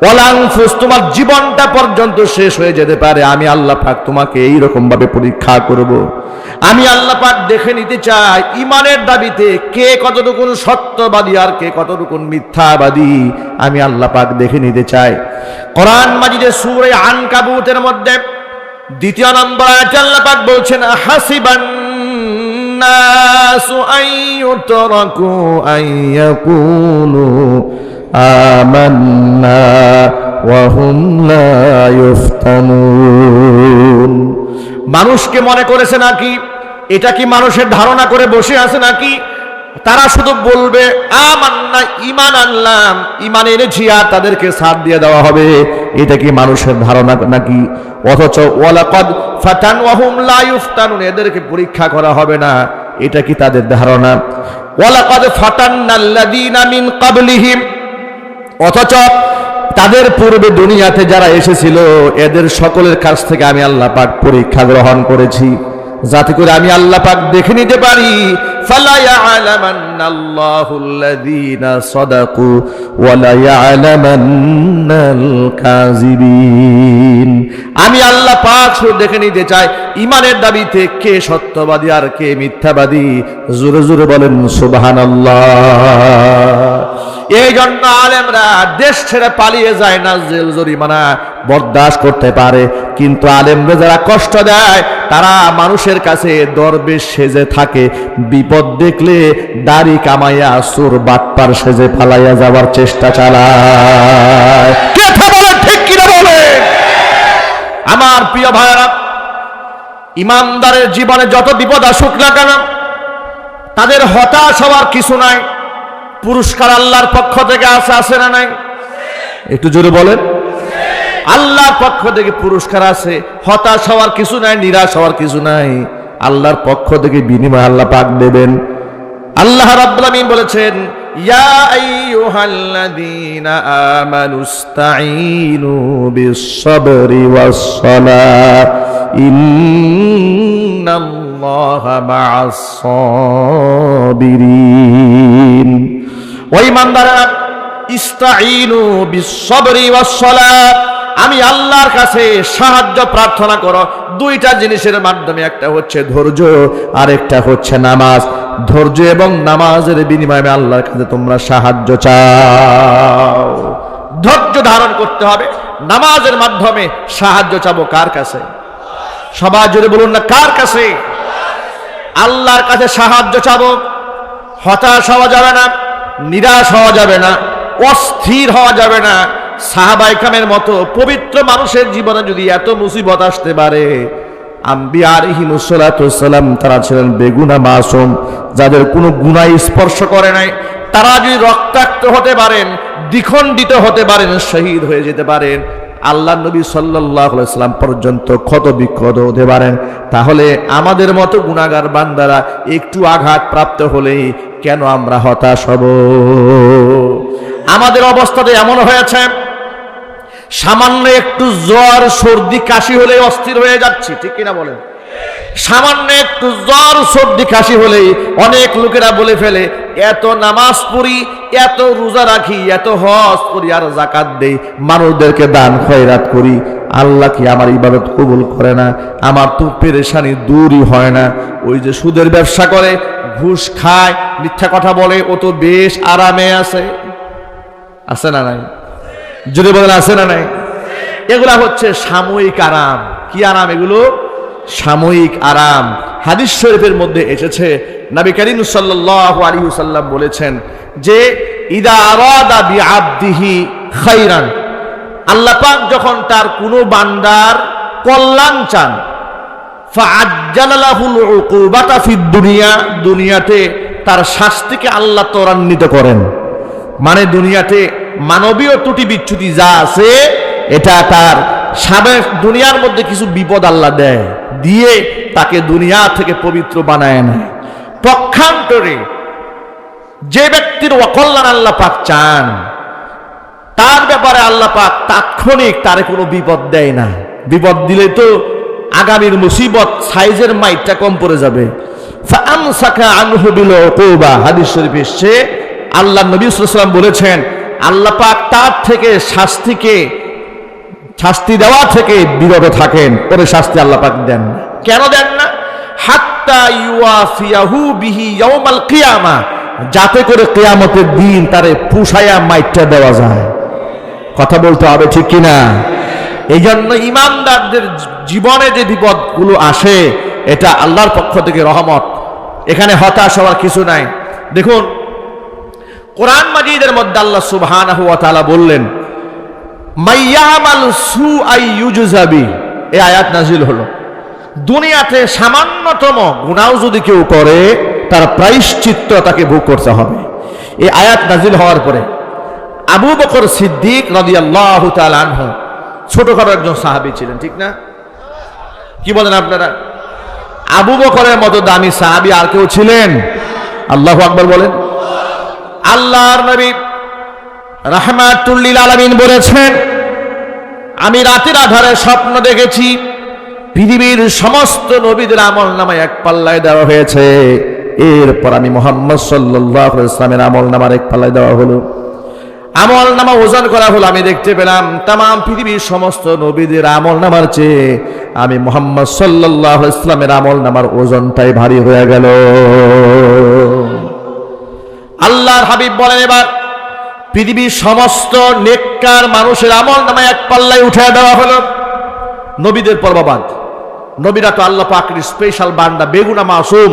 ওয়াল আনফুস, তোমার জীবনটা পর্যন্ত শেষ হয়ে যেতে পারে। আমি আল্লাহ পাক তোমাকে এইরকম ভাবে পরীক্ষা করব। আমি আল্লাহ পাক দেখে নিতে চাই ইমানের দাবিতে কে কতটুকু সত্যবাদী আর কে কতটুকু মিথ্যাবাদী। আমি আল্লাহ পাক দেখে নিতে চাই। কোরআন মাজিদে সূরা আনকাবুতের মধ্যে 2 নম্বর আয়াতে আল্লাহ পাক বলছেন, হাসিবান নাসু আইয়ুতরাকু আইয়াকুলু আমান্না ওয়া হুম লা ইফতানুন। মানুষকে মনে করেছে নাকি, এটা কি মানুষের ধারণা করে বসে আছে নাকি? তারা শুধু বলবে আমান্না, ঈমান আনলাম, ঈমান এনেছি, আর তাদেরকে ছাড় দিয়ে দেওয়া হবে। এটা কি মানুষের ধারণা নাকি? অথচ ওয়ালাকাদ ফাতান ওয়া হুম লা ইফতানুন, এদেরকে পরীক্ষা করা হবে না, এটা কি তাদের ধারণা? ওয়ালাকাদ ফাতান্নাল্লাযীনা মিন ক্বাবলিহিম, অথচ তাদের পূর্বে দুনিয়াতে যারা এসেছিল এদের সকলের কাছ থেকে আমি আল্লাহ পাক পরীক্ষা গ্রহণ করেছি, যাতে করে আমি আল্লাহ পাক দেখে নিতে পারি। ফালা ইয়ালামান্নাল্লাহুল্লাযীনা সাদাকু ওয়া লা ইয়ালামান্নাল কাযিবিন। আমি আল্লাহ পাক শুধু দেখে নিতে চাই ঈমানের দাবিতে কে সত্যবাদী আর কে মিথ্যাবাদী। জোরে জোরে বলেন সুবহানাল্লাহ। এই জন্য আলেমরা দেশ ছেড়ে পালিয়ে যায় না, জেল জরিমানা বরদাস্ত করতে পারে, কিন্তু আলেমরা যারা কষ্ট দেয় তারা মানুষের কাছে দরবেশ সেজে থাকে, বিপদ দেখলে দাড়ি কামাইয়া সুর বাটপার সেজে পালাইয়া যাওয়ার চেষ্টা চালায়। কথা বলে ঠিক কিনা বলে? আমার প্রিয় ভাইরা, ইমানদারের জীবনে যত বিপদ আসুক না কেন তাদের হতাশ হওয়ার কিছু নাই। পুরস্কার আল্লাহর পক্ষ থেকে আছে না নাই? একটু জোরে বলেন। আল্লাহর পক্ষ থেকে পুরস্কার আছে, হতাশ হওয়ার কিছু নাই, নিরাশ হওয়ার কিছু নাই। আল্লাহর পক্ষ থেকে বিনিময় আল্লাহ পাক দেবেন। আল্লাহ রাব্বুল আমিন বলেছেন, ইয়া আইয়ুহাল্লাযীনা আমানুস্তাঈনু বিস-সাবরি ওয়াস-সালাহ ইন্নাল্লাহা মা'আস-সাবিরিন। ওই ইমানদাররা, ইস্তাঈনু বিস-সাবরি ওয়াস-সালাহ, আমি আল্লাহর কাছে সাহায্য প্রার্থনা করো দুইটা জিনিসের মাধ্যমে, একটা হচ্ছে ধৈর্য আর একটা হচ্ছে নামাজ। ধৈর্য এবং নামাজের বিনিময়ে আল্লাহর কাছে তোমরা সাহায্য চাও। ধৈর্য ধারণ করতে হবে, নামাজের মাধ্যমে সাহায্য চাবো কার কাছে? সবাই জোরে বলুন না, কার কাছে? আল্লাহর কাছে সাহায্য চাবো। হতাশ হওয়া যাবে না, নিরাশ হওয়া যাবে না, অস্থির হওয়া যাবে না। সাহাবায়ে কেরামের মতো পবিত্র মানুষের জীবনে যদি এত মুসিবত আসতে পারে, আম্বিয়া আলাইহিমুস সালাতু ওয়াস সালাম তারা ছিলেন বেগুনা মাসুম, যাদের কোনো গুনাহ স্পর্শ করে নাই, তারা যদি রক্তাক্ত হতে পারেন, দ্বিখণ্ডিত হতে পারেন, শহীদ হয়ে যেতে পারেন, আল্লাহ নবী সাল্লাল্লাহু আলাইহি সাল্লাম পর্যন্ত ক্ষত বিক্ষত হতে পারেন, তাহলে আমাদের মতো গুনাহগার বান্দারা একটু আঘাত প্রাপ্ত হলেই কেন আমরা হতাশ হব? আমাদের অবস্থাতে এমন হয়েছে, সামান্য একটু জ্বর সর্দি কাশি হলে অস্থির হয়ে যাচ্ছি, ঠিক কিনা বলেন? সামান্য একটু জ্বর সর্দি কাশি হলেই অনেক লোকেরা বলে ফেলে, এত নামাজ পড়ি, এত রোজা রাখি, এত হজ করি আর যাকাত দেই, মানুষদেরকে দান খয়রাত করি, আল্লাহ কি আমার ইবাদত কবুল করে না? আমার তো পেরেশানি দূরই হয় না। ওই যে সুদের ব্যবসা করে, ঘুষ খায়, মিথ্যা কথা বলে, ও তো বেশ আরামে আছে। আছে না নাই? যদি বলেন আছে না নাই? এগুলা হচ্ছে সাময়িক আরাম। কি আরাম এগুলো? সাময়িক আরাম। হাদিস শরীফের মধ্যে এসেছে, নবী করিম সাল্লাল্লাহু আলাইহি ওয়াসাল্লাম বলেছেন যে ইদা আরাদা বিআবদিহি খাইরান, আল্লাহ পাক যখন তার কোনো বান্দার কল্যাণ চান, ফাআজ্জালা লাহুল উকুবাতা ফিদ দুনিয়া, দুনিয়াতে তার শাস্তিকে আল্লাহ ত্বরান্বিত করেন। মানে দুনিয়াতে মানবীয় ত্রুটি বিচ্যুতি যা আছে, এটা তার সাবেক দুনিয়ার মধ্যে কিছু বিপদ আল্লাহ দেয়, দিয়ে তাকে দুনিয়া থেকে পবিত্র বানায় নেয়। পক্ষান্তরে যে ব্যক্তির অকল্যাণ আল্লাহ পাক চান, তার ব্যাপারে আল্লাহ পাক তাৎক্ষণিক তারে কোনো বিপদ দেয় না। বিপদ দিলে তো আগামীর মুসিবত সাইজের মাইটটা কম পড়ে যাবে। ফাআমসাকা আনহু বিল উকুবা, হাদিস শরীফে এসেছে, আল্লাহ নবী সাল্লাল্লাহু আলাইহি ওয়াসাল্লাম বলেছেন, আল্লাহ পাক তার থেকে শাস্তি দেওয়া থেকে বিরত থাকেন, ওরে শাস্তি আল্লাহ পাক দেন না। কেন দেন না? হাত্তা ইউয়াফিয়াহু বিহি ইয়াউমাল কিয়ামা, যাতে করে কিয়ামতের দিন তারে পুষায়া মাইটটা দেওয়া যায়। কথা বলতে হবে, ঠিক কিনা? এই জন্য ইমানদারদের জীবনে যে বিপদগুলো আসে, এটা আল্লাহর পক্ষ থেকে রহমত। এখানে হতাশ হওয়ার কিছু নাই। দেখুন কোরআন মাজিদের মধ্যে আল্লাহ সুবহানাহু ওয়া তাআলা বললেন, মাইয়ামাল সুআই ইউজযা বিহি, এই আয়াত নাজিল হলো। দুনিয়াতে সামান্যতম গুনাহ যদি কেউ করে তার প্রায়শ্চিত্ত তাকে ভোগ করতে হবে। এই আয়াত নাজিল হওয়ার পরে আবু বকর সিদ্দিক রাদিয়াল্লাহু তাআলা আনহু ছোটখাটো একজন সাহাবী ছিলেন, ঠিক না? কি বলেন আপনারা? আবু বকরের মতো দামি সাহাবী আর কেউ ছিলেন? আল্লাহু আকবার বলেন। আল্লাহর নবী রাহমাতুল লিল আলামিন বলেছেন, আমি রাতের আধারে স্বপ্ন দেখেছি পৃথিবীর সমস্ত নবীদের আমলনামায় এক পাল্লায় দেওয়া হয়েছে, এরপর আমি মুহাম্মদ সাল্লাল্লাহু আলাইহি ওয়াসাল্লামের আমলনামার এক পাল্লায় দেওয়া হলো। আমলনামা ওজন করা হলো, আমি দেখতে পেলাম তামাম পৃথিবীর সমস্ত নবীদের আমলনামার চেয়ে আমি মুহাম্মদ সাল্লাল্লাহু আলাইহি ওয়াসাল্লামের আমলনামার ওজনটাই ভারী হয়ে গেল। আল্লাহর হাবিব বলেন, এবার পৃথিবীর সমস্ত নেককার মানুষের আমলনামা এক পাল্লায় উঠে দেওয়া হলো। নবীদের পর্ববাদ, নবীরা তো আল্লাহ পাকের স্পেশাল বান্দা, বেগুনা মাসুম,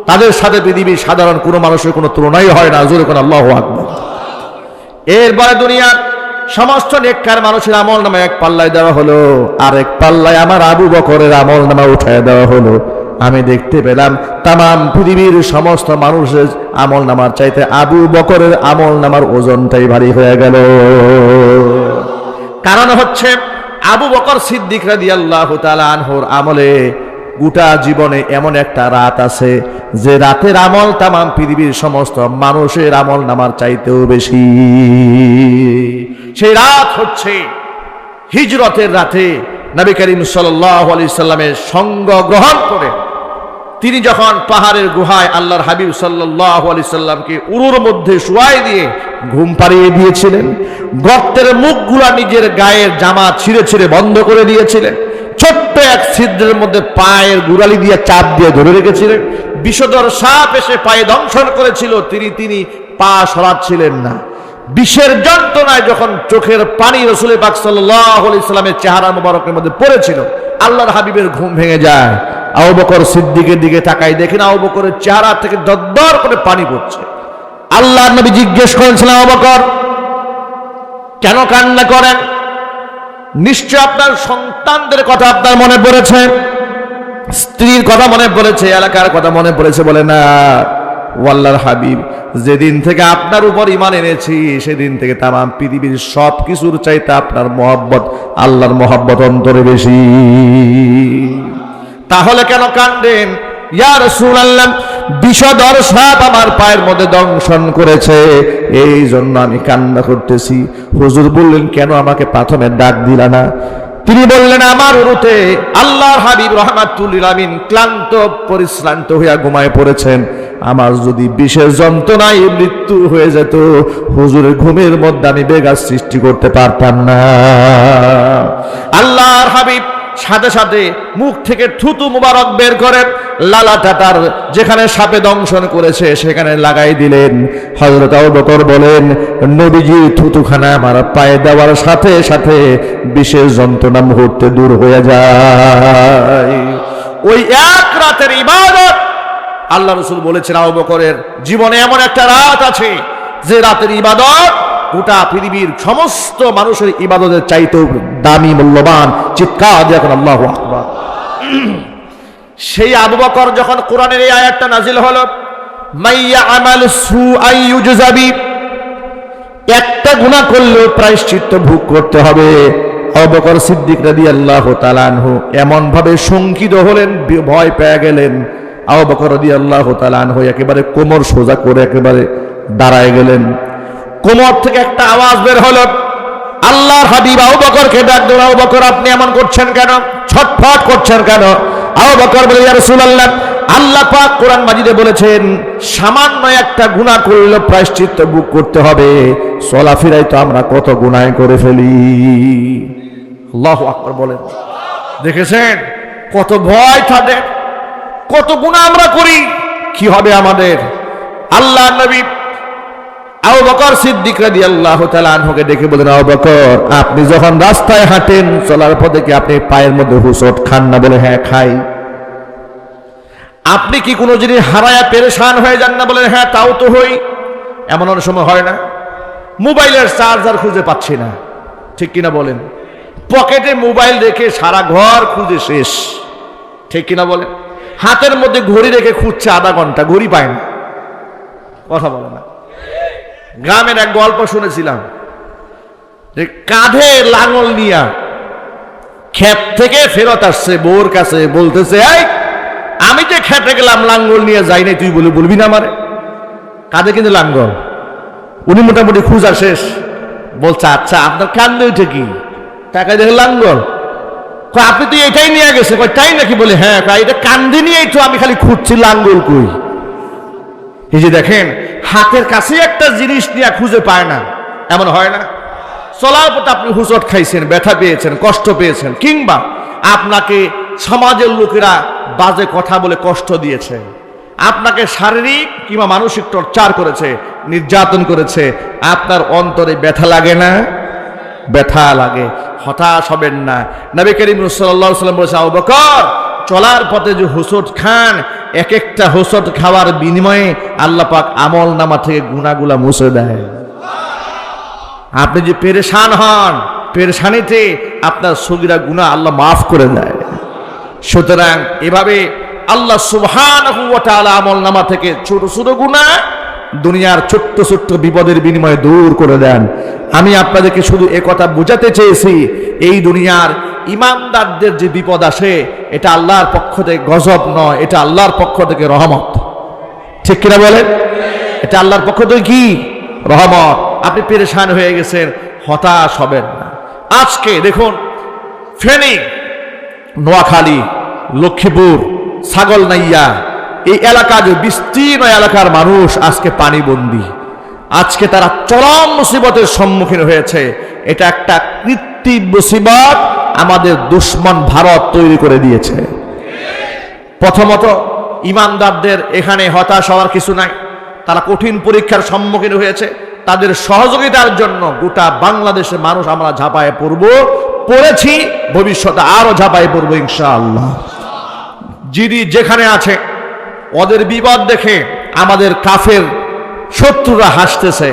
তাদের সাথে পৃথিবীর সাধারণ কোনো মানুষের কোনো তুলনাই হয় না। জোরে কোন আল্লাহু আকবার। এরপরে দুনিয়ার সমস্ত নেককার মানুষের আমলনামা এক পাল্লায় দেওয়া হলো, আর এক পাল্লায় আমার আবু বকরের আমলনামা উঠায় দেওয়া হলো। আমি দেখতে পেলাম তামাম পৃথিবীর সমস্ত মানুষের আমলনামার চাইতে আবু বকরের আমলনামার ওজনটাই ভারী হয়ে গেল। কারণ হচ্ছে আবু বকর সিদ্দিক রাদিয়াল্লাহু তাআলা আনহুর আমলে গোটা জীবনে এমন একটা রাত আছে যে রাতের আমল তামাম পৃথিবীর সমস্ত মানুষের আমল নামার চাইতেও বেশি। সেই রাত হচ্ছে হিজরতের রাতে নবী করিম সাল্লাল্লাহু আলাইহি সাল্লামের সঙ্গ গ্রহণ করে তিনি যখন পাহাড়ের গুহায় আল্লাহর হাবিব সাল্লাল্লাহু আলাইহি সাল্লামকে উরুর মধ্যে শুয়াই দিয়ে ঘুম পাড়িয়ে দিয়েছিলেন, গর্তের মুখগুলা নিজের গায়ের জামা ছিঁড়ে ছিঁড়ে বন্ধ করে দিয়েছিলেন, ছোট্ট এক ছিদ্রের মধ্যে পায়ের গুড়ালি দিয়ে চাপ দিয়ে ধরে রেখেছিলেন, বিষধর সাপ এসে পায়ে দংশন করেছিল, তিনি পা সরাচ্ছিলেন না। বিষের যন্ত্রণায় যখন চোখের পানি রাসূল পাক সাল্লাল্লাহু আলাইহি সাল্লামের চেহারা মুবারকের মধ্যে পড়েছিল, আল্লাহর হাবিবের ঘুম ভেঙে যায়। আবু বকর সিদ্দিকের দিকে তাকাই দেখেন আবু বকরের চেহারা থেকে দরদর করে পানি পড়ছে। আল্লাহর নবী জিজ্ঞেস করেছিলেন, আবু বকর কেন কান্না করেন? নিশ্চয় আপনার সন্তানদের কথা আপনার মনে পড়েছে, স্ত্রীর কথা মনে পড়েছে, এলাকার কথা মনে পড়েছে। বলে না আল্লাহর হাবিব, যেদিন থেকে আপনার উপর ঈমান এনেছি সেদিন থেকে তামাম পৃথিবীর সব কিছুর চাইতে আপনার মহব্বত, আল্লাহর মহব্বত অন্তরে বেশি। তাহলে কেন কান্দেন? ইয়া রাসূলুল্লাহ, বিষধর সাপ আমার পায়ের মধ্যে দংশন করেছে, এই জন্য আমি কান্না করতেছি। হুজুর বললেন, কেন আমাকে প্রথমে ডাক দিলা না? তিনি বললেন, আমার উরুতে আল্লাহর হাবিব রাহমাতুল লিল আলামিন ক্লান্ত পরিশ্রান্ত হইয়া ঘুমায় পড়েছেন। আমার যদি বিশেষ যন্ত্রণায় মৃত্যু হয়ে যেত, হুজুরের ঘুমের মধ্যে আমি বেঘাত সৃষ্টি করতে পারতাম না। আল্লাহর হাবিব সাথে সাথে মুখ থেকে থুতু মুবারক বের করে লালাটাটার যেখানে সাপে দংশন করেছে সেখানে লাগাই দিলেন। হযরত আবু বকর বলেন, নবীজি থুতুখানা আমার পায়ে দেওয়ার সাথে সাথে বিশেষ যন্ত্রণা মুহূর্তে দূর হয়ে যায়। ওই এক রাতের ইবাদত, আল্লাহ রাসূল বলেছেন আবু বকরের জীবনে এমন একটা রাত আছে যে রাতের ইবাদত গোটা পৃথিবীর সমস্ত মানুষের ইবাদতের চাইতেও দামি, মূল্যবান। চিৎকার দিয়ে এখন আল্লাহু আকবার। সেই আবু বকর যখন কোরআনের এই আয়াতটা নাজিল হলো, মাইয়া আমাল সুআ ইউজযা বিহি, একটা গুনাহ করলেও প্রায়শ্চিত্ত ভোগ করতে হবে। আবু বকর সিদ্দিক রাদিয়াল্লাহু তাআলা আনহু এমন ভাবে শঙ্কিত হলেন, ভয় পেয়ে গেলেন। আবু বকর রাদিয়াল্লাহু তাআলা আনহু একেবারে কোমর সোজা করে একেবারে দাঁড়ায় গেলেন। কোমর থেকে একটা আওয়াজ বের হলো। আল্লাহর হাবিব আবু বকরকে ডাক দিলেন, আবু বকর আপনি এমন করছেন কেন? ছটফট করছেন কেন? আবু বকর বলে, ইয়া রাসূলুল্লাহ, আল্লাহ পাক কোরআন মাজিদে বলেছেন সামান্য একটা গুনাহ করলে প্রায়শ্চিত্ত ভোগ করতে হবে। চলাফেরায় তো আমরা কত গুনাহ করে ফেলি। আল্লাহু আকবার বলেন। দেখেছেন কত ভয় তাদের, কত গুনাহ আমরা করি, কি হবে আমাদের? আল্লাহর নবী আবু বকর সিদ্দিক রাদিয়াল্লাহু তাআলা আনহুকে ডেকে বলেন, আবু বকর আপনি যখন রাস্তায় হাঁটেন চলার পথে কি আপনি পায়ের মধ্যে হুঁচট খান না? বলে হ্যাঁ খাই। আপনি কি কোনো জিনিস হারায়া পেরেশান হয়ে যান না? বলে হ্যাঁ তাও তো হই। এমন অনেক সময় হয় না, মোবাইলের চার্জার খুঁজে পাচ্ছি না, ঠিক কিনা বলেন? পকেটে মোবাইল রেখে সারা ঘর খুঁজে শেষ, ঠিক কিনা বলেন? হাতের মধ্যে ঘড়ি রেখে খুঁজছে আধা ঘন্টা, ঘড়ি পায় না। কথা বলে না। গ্রামের এক গল্প শুনেছিলাম যে কাঁধে লাঙল নিয়া ক্ষেত থেকে ফেরত আসছে, বউর কাছে বলতেছে, এই আমি যে খেতে গেলাম লাঙ্গল নিয়ে যাই নাই, তুই বলবি না আমারে? কাঁধে কিন্তু লাঙ্গল। উনি মোটামুটি খুঁজা শেষ। বলছে, আচ্ছা আপনার কান্দে উঠে কি? টাকা দেখে লাঙ্গল। আপনি তো এটাই নিয়ে গেছে। তাই নাকি? বলে হ্যাঁ, এটা কান্দে নিয়েই তো আমি খালি খুঁজছি লাঙ্গল কই। এই যে দেখেন, হাতের কাছে একটা জিনিস নিয়ে খুঁজে পায় না, এমন হয় না? চলার পথে আপনি হুঁচট খাইছেন, ব্যথা পেয়েছেন, কষ্ট পেয়েছেন, কিংবা আপনাকে সমাজের লোকেরা বাজে কথা বলে কষ্ট দিয়েছে, আপনাকে শারীরিক কিংবা মানসিক টর্চার করেছে, নির্যাতন করেছে, আপনার অন্তরে ব্যথা লাগে না? ব্যথা লাগে। হতাশ হবেন না। নবী করিম সাল্লাল্লাহু আলাইহি ওয়াসাল্লাম বলেছেন, আবু বকর চলার পথে যে হুঁচট খান, এক একটা হুঁচট খাওয়ার বিনিময়ে আল্লাহ পাক আমল নামা থেকে গুনাহগুলা মুছে দেয়। আপনি যে পেরেশান হন, পেরেশানিতে আপনার সগীরা গুনাহ আল্লাহ মাফ করে দেয়। সুতরাং এভাবে আল্লাহ সুবহানাহু ওয়া তাআলা আমল নামা থেকে ছোট ছোট গুনাহ, দুনিয়ার ছোট্ট ছোট্ট বিপদের বিনিময়ে দূর করে দেন। আমি আপনাদেরকে শুধু একথা বোঝাতে চেয়েছি, এই দুনিয়ার ইমানদারদের যে বিপদ আসে, এটা আল্লাহর পক্ষ থেকে গজব নয়, এটা আল্লাহর পক্ষ থেকে রহমত। ঠিক কিনা বলেন? এটা আল্লাহর পক্ষ থেকে কি? রহমত। আপনি পেরেশান হয়ে গেছেন, হতাশ হবেন না। আজকে দেখুন, ফেনী, নোয়াখালী, লক্ষ্মীপুর, ছাগলনাইয়া, এই এলাকার বিস্তীর্ণ এলাকার মানুষ আজকে পানিবন্দী। আজকে তারা চরম মুসিবতের সম্মুখীন হয়েছে। এটা একটা কৃত্রিম মুসিবত আমাদের দুশ্মন ভারত তৈরি করে দিয়েছে। প্রথমত, ইমানদারদের এখানে হতাশ হওয়ার কিছু নাই। তারা কঠিন পরীক্ষার সম্মুখীন হয়েছে। তাদের সহযোগিতার জন্য গোটা বাংলাদেশের মানুষ আমরা ঝাঁপায়ে পড়েছি, ভবিষ্যতে আরো ঝাঁপায়ে পড়বো ইনশাআল্লাহ। যিনি যেখানে আছে, ওদের বিপদ দেখে আমাদের কাফের শত্রুরা হাসতেছে।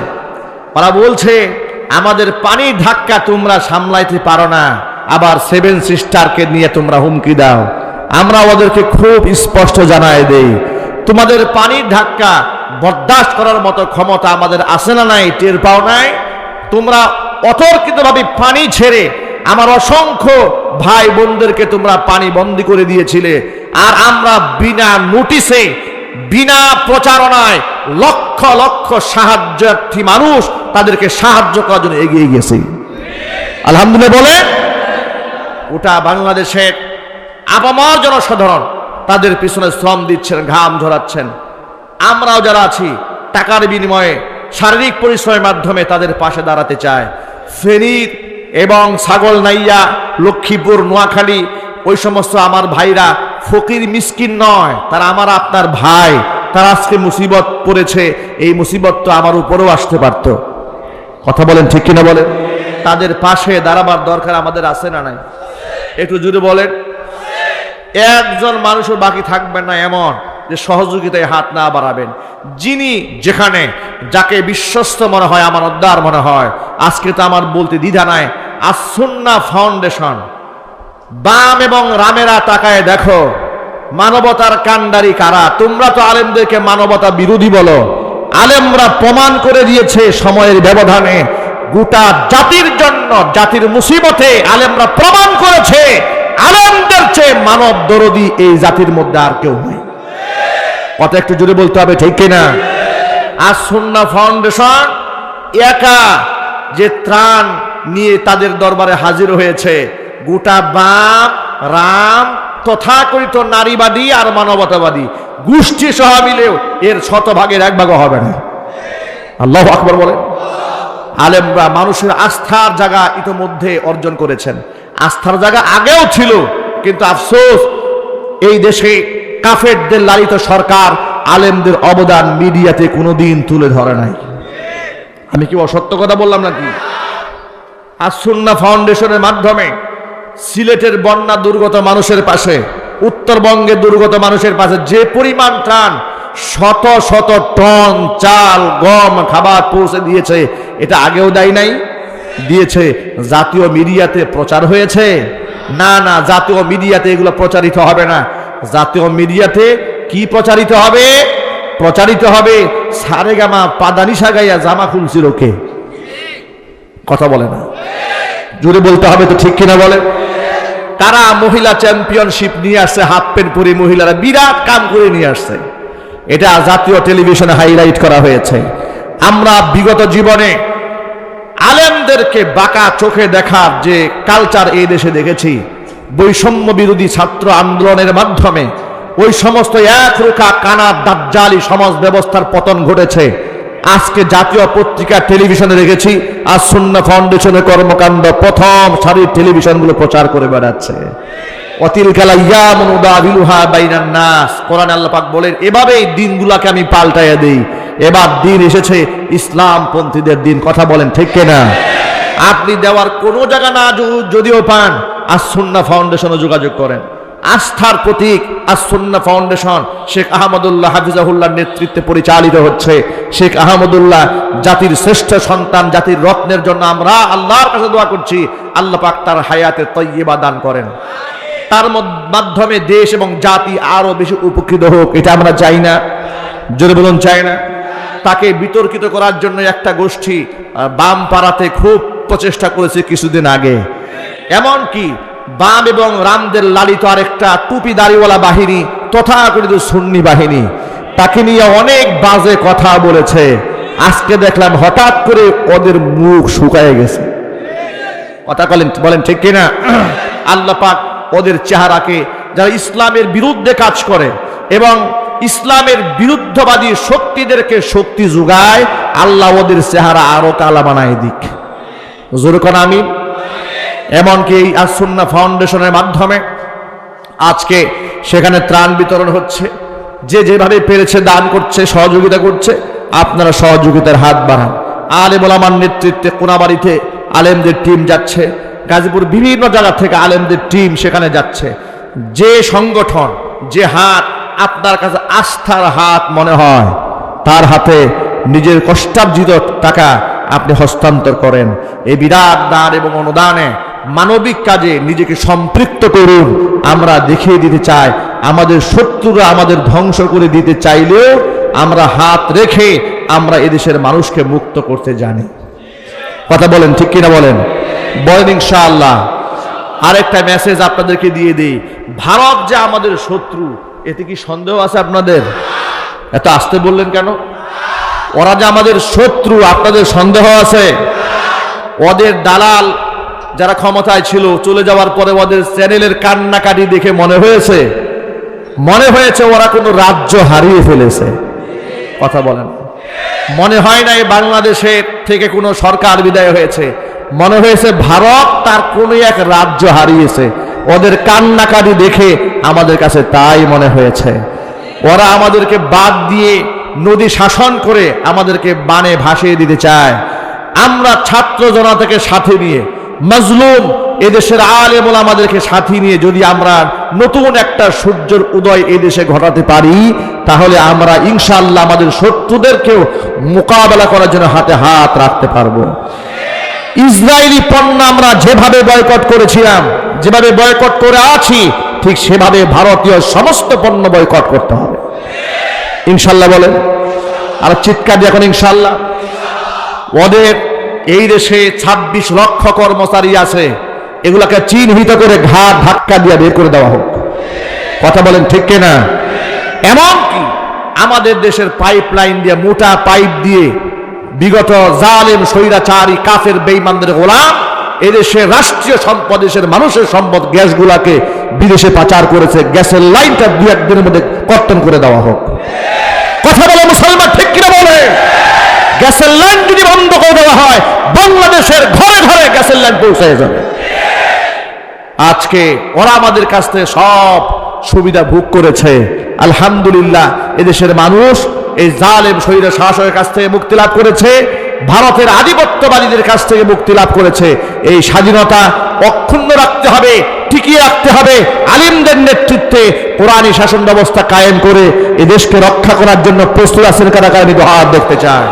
ওরা বলছে, আমাদের পানির ধাক্কা তোমরা সামলাইতে পারো না, আবার সেভেন সিস্টারকে নিয়ে তোমরা হুমকি দাও। আমরা ওদেরকে খুব স্পষ্ট জানায় দেই, তোমাদের পানির ধাক্কা বরদাস্ত করার মতো ক্ষমতা আমাদের আছে না নাই টের পাও নাই? তোমরা অতর্কিতভাবে পানি ছেড়ে আমার অসংখ্য ভাই বোনদেরকে তোমরা পানি বন্দী করে দিয়েছিলে, আর আমরা বিনা নোটিশে, বিনা প্রচারণায় লক্ষ লক্ষ সাহায্যার্থী মানুষ তাদেরকে সাহায্য করার জন্য এগিয়ে গেছি। আলহামদুলিল্লাহ বলে। ওটা বাংলাদেশের আপামর জনসাধারণ তাদের পিছনে শ্রম দিচ্ছেন, ঘাম ঝরাচ্ছেন। আমরাও যারা আছি, টাকার বিনিময়ে, শারীরিক পরিশ্রমের মাধ্যমে তাদের পাশে দাঁড়াতে চায়। ফেনীর এবং ছাগলনাইয়া, লক্ষ্মীপুর, নোয়াখালী, ওই সমস্ত আমার ভাইরা ফকির মিসকিন নয়, তারা আমার আপনার ভাই। তারা আজকে মুসিবত পড়েছে, এই মুসিবত তো আমার উপরেও আসতে পারত। কথা বলেন, ঠিক কিনা বলেন? তাদের পাশে দাঁড়াবার দরকার আমাদের আছে না নাই? একটু জুড়ে বলেন। একজন মানুষও বাকি থাকবেন না এমন যে সহযোগিতায় হাত না বাড়াবেন। যিনি যেখানে, যাকে বিশ্বস্ত মনে হয়, আমানতদার মনে হয়, আজকে তো আমার বলতে দ্বিধা নাই, আস-সুন্নাহ ফাউন্ডেশন, বাম এবং রামেরা তাকায় দেখো, মানবতার কাণ্ডারি কারা? তোমরা তো আলেমদেরকে মানবতা বিরোধী বলো। আলেমরা প্রমাণ করে দিয়েছে সময়ের ব্যবধানে, গোটা জাতির জন্য, জাতির মুসিবতে আলেমরা প্রমাণ করেছে আলেমদের চেয়ে মানব দরদি এই জাতির মধ্যে আর কেউ নেই। কথা একটু জুড়ে বলতে হবে, ঠিক কিনা? আস-সুন্নাহ ফাউন্ডেশন একা যে ত্রাণ নিয়ে তাদের দরবারে হাজির হয়েছে, গোটা বাম, রাম, তথাকথিত নারীবাদী আর মানবতাবাদী গোষ্ঠী সহ মিলেও এর শতভাগের এক ভাগও হবে না। আল্লাহু আকবার বলেন। আলেমরা মানুষের আস্থার জায়গা ইতোমধ্যে অর্জন করেছেন। আস্থার জায়গা আগেও ছিল, কিন্তু আফসোস এই দেশে কাফেরদের লালিত সরকার আলেমদের অবদান মিডিয়াতে কোনোদিন তুলে ধরে নাই। আমি কি অসত্য কথা বললাম নাকি? আস-সুন্নাহ ফাউন্ডেশনের মাধ্যমে সিলেটের বন্যা দুর্গত মানুষের পাশে, উত্তরবঙ্গের দুর্গত মানুষের পাশে যে পরিমাণ ত্রাণ, শত শত টন চাল, গম, খাবার পৌঁছে দিয়েছে, এটা আগেও দেয় নাই? দিয়েছে, জাতীয় মিডিয়াতে প্রচার হয়েছে? না না, জাতীয় মিডিয়াতে এগুলো প্রচারিত হবে না। জাতীয় মিডিয়াতে কি প্রচারিত হবে? প্রচারিত হবে সারেগামা পাদানিসা গাইয়া জামা খুলছিল কে? কথা বলে না, জোরে বলতে হবে তো, ঠিক কিনা বলে? তারা মহিলা চ্যাম্পিয়নশিপ নিয়ে আসছে, হাফ প্যান্ট পরে মহিলারা বিরাট কাম করে নিয়ে আসছে। এটা জাতীয় টেলিভিশনে হাইলাইট করা হয়েছে। আমরা বিগত জীবনে আলেমদেরকে বাঁকা চোখে দেখার যে কালচার এই দেশে দেখেছি, বৈষম্য বিরোধী ছাত্র আন্দোলনের মাধ্যমে ওই সমস্ত একরোখা কানা দাজ্জালি সমাজ ব্যবস্থার পতন ঘটেছে। আজকে জাতীয় পত্রিকা টেলিভিশনে দেখেছি, আজ সুন্নাহ ফাউন্ডেশনের কর্মকাণ্ড প্রথম সারির টেলিভিশনগুলো প্রচার করে বেড়াচ্ছে। অতিলকাল আইয়ামুন উদাবিলুহা বাইনান নাস, কোরআনে আল্লাহ পাক বলেন এভাবেই দিনগুলোকে আমি পাল্টাইয়া দেই। এবার দিন এসেছে ইসলামপন্থীদের দিন। কথা বলেন ঠিক কিনা? আপনি দেওয়ার কোনো জায়গা না যদিও পান, আজ সুন্নাহ ফাউন্ডেশনে যোগাযোগ করেন। আস্থার প্রতীক আজ সুন্নাহ ফাউন্ডেশন শেখ আহমদুল্লাহ হাফিজাহুল্লাহর নেতৃত্বে পরিচালিত হচ্ছে। শেখ আহমদুল্লাহ জাতির শ্রেষ্ঠ সন্তান, জাতির রত্নের জন্য আমরা আল্লাহর কাছে দোয়া করছি, আল্লাহ পাক তার হায়াতে তয়্যিবা দান করেন। তার মাধ্যমে দেশ এবং জাতি আরো বেশি উপকৃত হোক, এটা আমরা চাই না? জোরে বলুন, চাই না? তাকে বিতর্কিত করার জন্য একটা গোষ্ঠী বাম পাড়াতে খুব প্রচেষ্টা করেছে কিছুদিন আগে। এমনকি বাম এবং রামদের লালিত আরেকটা টুপি দাড়িওয়ালা বাহিনী, তথাকথিত সুন্নি বাহিনী, তাকে নিয়ে অনেক বাজে কথা বলেছে। আজকে দেখলাম হঠাৎ করে ওদের মুখ শুকায় গেছে। কথা বলেন ঠিক কিনা? আল্লাহ পাক ওদের চেহারাকে, যারা ইসলামের বিরুদ্ধে কাজ করে এবং ইসলামের বিরুদ্ধবাদী শক্তিদেরকে শক্তি যোগায়, আল্লাহ ওদের চেহারা আরো কালা বানায় দিক। জোরে কোন আমিন। এমনকি এই আস-সুন্নাহ ফাউন্ডেশনের মাধ্যমে আজকে সেখানে ত্রাণ বিতরণ হচ্ছে। যে যেভাবে পেরেছে দান করছে, সহযোগিতা করছে। আপনারা সহযোগিতার হাত বাড়ান। আলেম ওলামার নেতৃত্বে কোনাবাড়িতে আলেমদের টিম যাচ্ছে, গাজীপুর বিভিন্ন জায়গা থেকে আলেমদের টিম সেখানে যাচ্ছে। যে সংগঠন, যে হাত আপনার কাছে আস্থার হাত মনে হয়, তার হাতে নিজের কষ্টার্জিত টাকা আপনি হস্তান্তর করেন। এই বিরাট দান এবং অনুদানে মানবিক কাজে নিজেকে সম্পৃক্ত করুন। আমরা দেখিয়ে দিতে চাই, আমাদের শত্রুরা আমাদের ধ্বংস করে দিতে চাইলেও আমরা হাত রেখে আমরা এদেশের মানুষকে মুক্ত করতে জানি। কথা বলেন ঠিক কিনা বলেন? বলেন ইনশাআল্লাহ। আরেকটা মেসেজ আপনাদেরকে দিয়ে দিই, ভারত যে আমাদের শত্রু, এতে কি সন্দেহ আছে আপনাদের? এত আসতে বললেন কেন? ওরা যে আমাদের শত্রু, আপনাদের সন্দেহ আছে? ওদের দালাল যারা ক্ষমতায় ছিল, চলে যাওয়ার পরে ওদের চ্যানেলের কান্নাকাটি দেখে মনে হয়েছে ওরা কোনো রাজ্য হারিয়ে ফেলেছে। কথা বলেন। মনে হয় না এই বাংলাদেশের থেকে কোনো সরকার বিদায় হয়েছে, মনে হয়েছে ভারত তার কোনো এক রাজ্য হারিয়েছে। ওদের কান্নাকাটি দেখে আমাদের কাছে তাই মনে হয়েছে। ওরা আমাদেরকে বাদ দিয়ে নদী শাসন করে আমাদেরকে বানে ভাসিয়ে দিতে চায়। আমরা ছাত্র জনতাকে সাথে নিয়ে, মজলুম এদেশের আলেম ওলামাদেরকে সাথে নিয়ে যদি আমরা নতুন একটা সূর্যের উদয় এদেশে ঘটাতে পারি, তাহলে আমরা ইনশাআল্লাহ আমাদের শত্রুদেরকেও মোকাবেলা করার জন্য হাতে হাত রাখতে পারবো। ইসরায়েলি পণ্য আমরা যেভাবে বয়কট করেছিলাম, যেভাবে বয়কট করে আছি, ঠিক সেভাবে ভারতীয় সমস্ত পণ্য বয়কট করতে হবে ইনশাআল্লাহ। বলেন আর চিৎকার দিয়ে এখন ইনশাআল্লাহ। ওদের এই দেশে 26 লক্ষ কর্মচারী আছে, এগুলাকে চিহ্নিত করে ঘাট ধাক্কা দিয়ে বের করে দেওয়া হোক। কথা বলেন ঠিক কিনা? এমনকি আমাদের দেশের পাইপলাইন দিয়ে, মোটা পাইপ দিয়ে বিগত জালেম স্বৈরাচারী কাফের বেঈমানদের গোলাম এদেশের রাষ্ট্রীয় সম্পদ, দেশের মানুষের সম্পদ গ্যাসগুলাকে বিদেশে পাচার করেছে। গ্যাসের লাইনটা 2-1 দিনের মধ্যে কর্তন করে দেওয়া হোক। কথা বলে মুসলমান ঠিক কিনা বলে? গ্যাসের লাইন যদি বন্ধ করে দেওয়া হয়, বাংলাদেশের ঘরে ঘরে গ্যাসের লাইন পৌঁছে যাবে। আজকে ওরা আমাদের কাছ থেকে সব সুবিধা ভোগ করেছে। আলহামদুলিল্লাহ, এদেশের মানুষ এই জালেম স্বৈর শাসকের কাছ থেকে মুক্তি লাভ করেছে, ভারতের আধিপত্যবাদীদের কাছ থেকে মুক্তি লাভ করেছে। এই স্বাধীনতা অক্ষুণ্ণ রাখতে হবে, টিকিয়ে রাখতে হবে। আলিমদের নেতৃত্বে কোরআনী শাসন ব্যবস্থা কায়েম করে এই দেশকে রক্ষা করার জন্য প্রস্তুত আছেন কারা কারা? আমি হাত দেখতে চাই।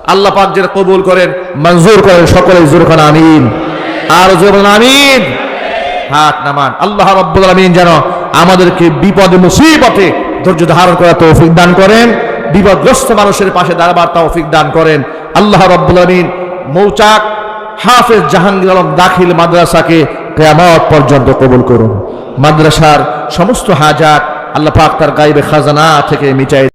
আল্লাহ পাক যেন কবুল করেন, মঞ্জুর করেন। সকলে জোরে বলেন আমিন। আর জোরে বলেন আমিন। হাত নামান। আল্লাহ রাব্বুল আলামিন যেন আমাদেরকে বিপদে মুসিবতে ধৈর্য ধারণ করার তৌফিক দান করেন, বিপদগ্রস্ত মানুষের পাশে দাঁড়াবার তৌফিক দান করেন। আল্লাহ রাব্বুল আলামিন মৌচাক হাফেজ জাহাঙ্গীর আলম দাখিল মাদ্রাসাকে কিয়ামত পর্যন্ত কবুল করুন। মাদ্রাসার সমস্ত হাজাত আল্লাহ পাক তার গায়বে খাজানা থেকে মিটাই